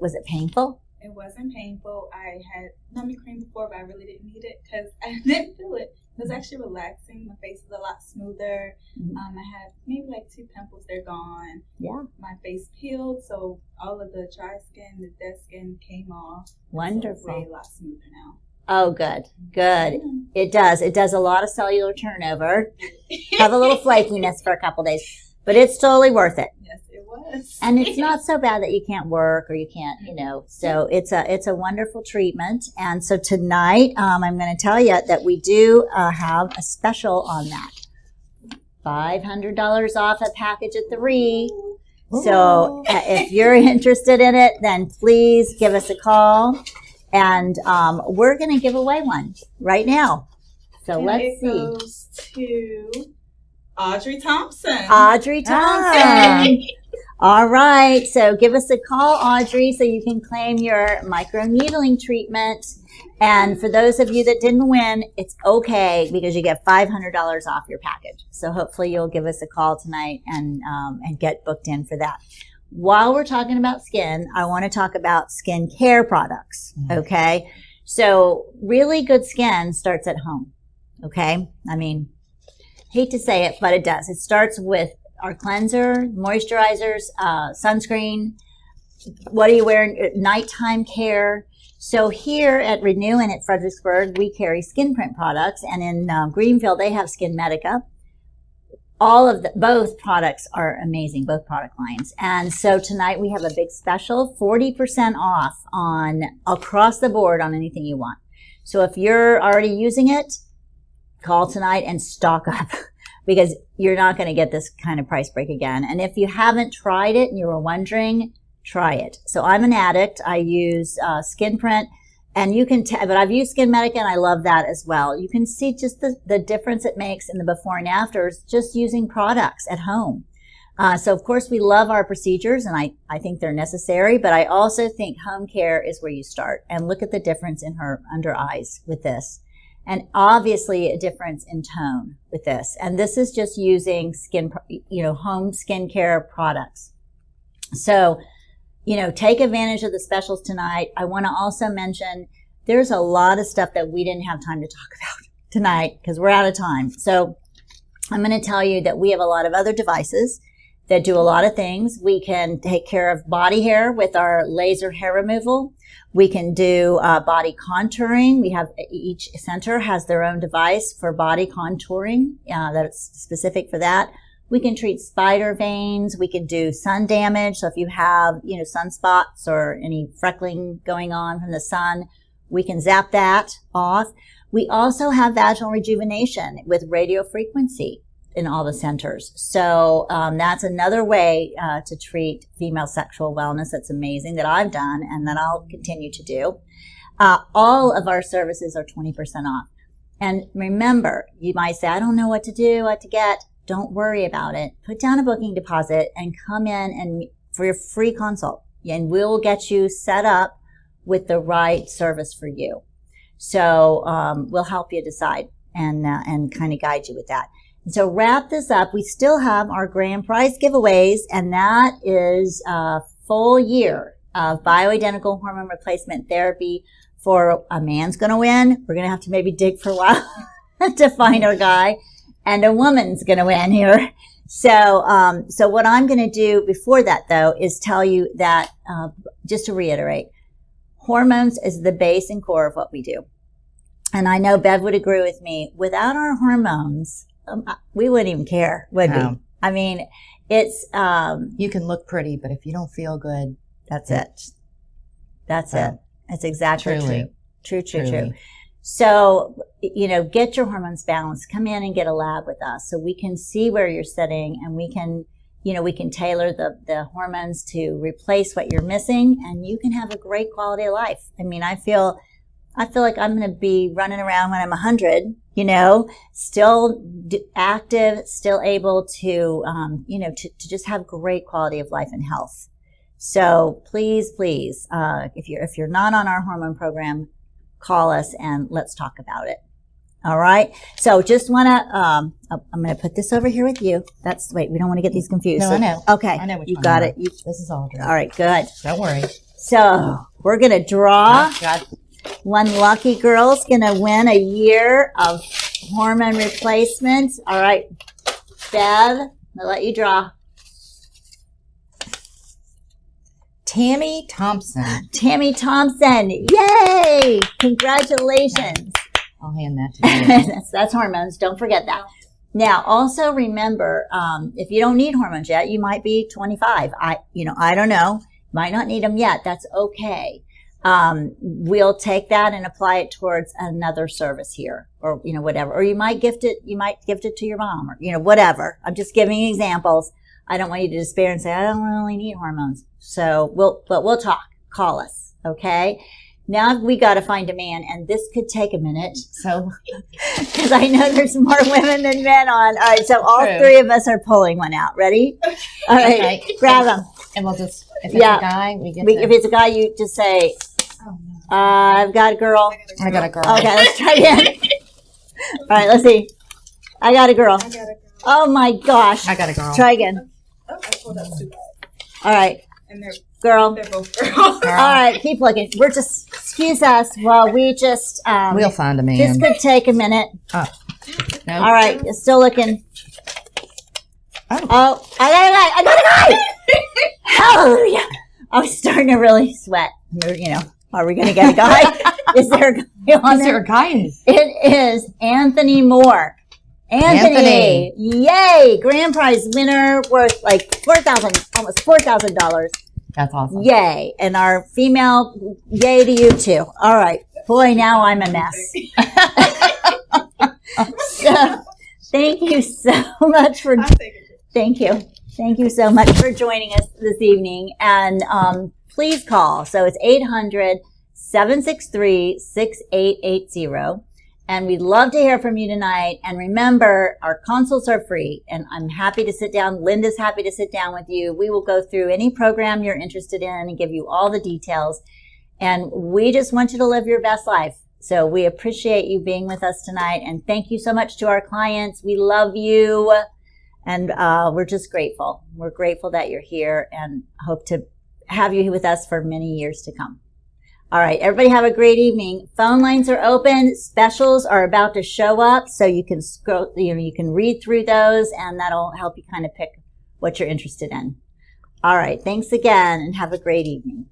Was it painful? It wasn't painful. I had numbing cream before, but I really didn't need it because I didn't feel it. It was actually relaxing. My face is a lot smoother. Mm-hmm. I had maybe like 2 pimples. They're gone. Yeah. My face peeled, so all of the dry skin, the dead skin came off. Wonderful. So it's a lot smoother now. Oh, good. It does a lot of cellular turnover. Have a little flakiness for a couple days. But it's totally worth it. Yes, it was. And it's not so bad that you can't work or you can't, so it's a wonderful treatment. And so tonight, I'm going to tell you that we do have a special on that. $500 off a package of 3. So if you're interested in it, then please give us a call. And we're going to give away one right now. So And let's it see. goes to Audrey Thompson. Audrey Thompson. All right. So give us a call, Audrey, so you can claim your microneedling treatment. And for those of you that didn't win, it's okay because you get $500 off your package. So hopefully you'll give us a call tonight and get booked in for that. While we're talking about skin, I want to talk about skin care products. Okay. So really good skin starts at home. Okay. I mean, hate to say it, but it does. It starts with our cleanser, moisturizers, sunscreen. What are you wearing? Nighttime care. So here at Renew and at Fredericksburg, we carry skin print products, and in Greenville, they have Skin Medica. Both products are amazing, both product lines. And so tonight we have a big special, 40% off on across the board on anything you want. So if you're already using it, call tonight and stock up because you're not going to get this kind of price break again. And if you haven't tried it and you were wondering, try it. So I'm an addict. I use Skin Print, and you can but I've used Skin Medica and I love that as well. You can see just the difference it makes in the before and afters just using products at home. So of course we love our procedures, and I think they're necessary, but I also think home care is where you start. And look at the difference in her under eyes with this. And obviously a difference in tone with this. And this is just using home skincare products. So, take advantage of the specials tonight. I want to also mention there's a lot of stuff that we didn't have time to talk about tonight because we're out of time. So I'm going to tell you that we have a lot of other devices that do a lot of things. We can take care of body hair with our laser hair removal. We can do body contouring. We have each center has their own device for body contouring that's specific for that. We can treat spider veins. We can do sun damage. So if you have, sunspots or any freckling going on from the sun, we can zap that off. We also have vaginal rejuvenation with radio frequency in all the centers. So that's another way to treat female sexual wellness that's amazing that I've done and that I'll continue to do. All of our services are 20% off. And remember, you might say, I don't know what to do, what to get. Don't worry about it. Put down a booking deposit and come in and for your free consult, and we'll get you set up with the right service for you. So we'll help you decide and kind of guide you with that. And so wrap this up. We still have our grand prize giveaways, and that is a full year of bioidentical hormone replacement therapy for a man's going to win. We're going to have to maybe dig for a while to find our guy. And a woman's going to win here. So what I'm going to do before that, though, is tell you that, just to reiterate, hormones is the base and core of what we do. And I know Bev would agree with me. Without our hormones, we wouldn't even care, would we? I mean, it's... you can look pretty, but if you don't feel good... That's it. That's it. It's exactly Truly. True. So, get your hormones balanced. Come in and get a lab with us so we can see where you're sitting, and we can tailor the hormones to replace what you're missing, and you can have a great quality of life. I mean, I feel like I'm going to be running around when I'm 100, still active, still able to, to just have great quality of life and health. So please, if you're not on our hormone program, call us and let's talk about it. All right. So just want to, I'm going to put this over here with you. We don't want to get these confused. No, So- I know. Okay. I know which You one got you it. This is Audrey. All right. Good. Don't worry. So we're going to draw. Oh, God. One lucky girl's going to win a year of hormone replacement. All right. Bev, I'll let you draw. Tammy Thompson. Tammy Thompson. Yay. Congratulations. I'll hand that to you. That's hormones. Don't forget that. Now, also remember, if you don't need hormones yet, you might be 25. I don't know. Might not need them yet. That's okay. We'll take that and apply it towards another service here, or, whatever. Or you might gift it to your mom, or, whatever. I'm just giving examples. I don't want you to despair and say, I don't really need hormones. So we'll talk. Call us. Okay. Now we got to find a man, and this could take a minute. So, because I know there's more women than men on. All right, so all True. three of us are pulling one out. Ready? All right, Okay. grab them. And we'll just, if it's Yeah. a guy, we get If it's a guy, you just say, I've got a girl. I got a girl. Okay, let's try again. All right, let's see. I got a girl. I got a girl. Oh my gosh. I got a girl. Try again. Oh, I pulled up too bad. All right, And they're girl. both girls. All right, keep looking. We're just, excuse us while we just, We'll find a man. this could take a minute. No. All right, you're still looking. Oh. I got a guy! Hallelujah! I was starting to really sweat. You know, are we going to get a guy? Is there a guy on Is there a guy in this? It is Anthony Moore. Anthony! Yay! Grand prize winner worth like almost $4,000. That's awesome. Yay. And our female, yay to you too. All right. Boy, now I'm a mess. So, thank you so much for, I'll take it. thank you. Thank you so much for joining us this evening. And please call. So it's 800-763-6880. And we'd love to hear from you tonight. And remember, our consults are free. And I'm happy to sit down. Linda's happy to sit down with you. We will go through any program you're interested in and give you all the details. And we just want you to live your best life. So we appreciate you being with us tonight. And thank you so much to our clients. We love you. And we're just grateful. We're grateful that you're here and hope to have you with us for many years to come. All right, everybody have a great evening. Phone lines are open. Specials are about to show up, so you can scroll, you can read through those, and that'll help you kind of pick what you're interested in. All right, thanks again, and have a great evening.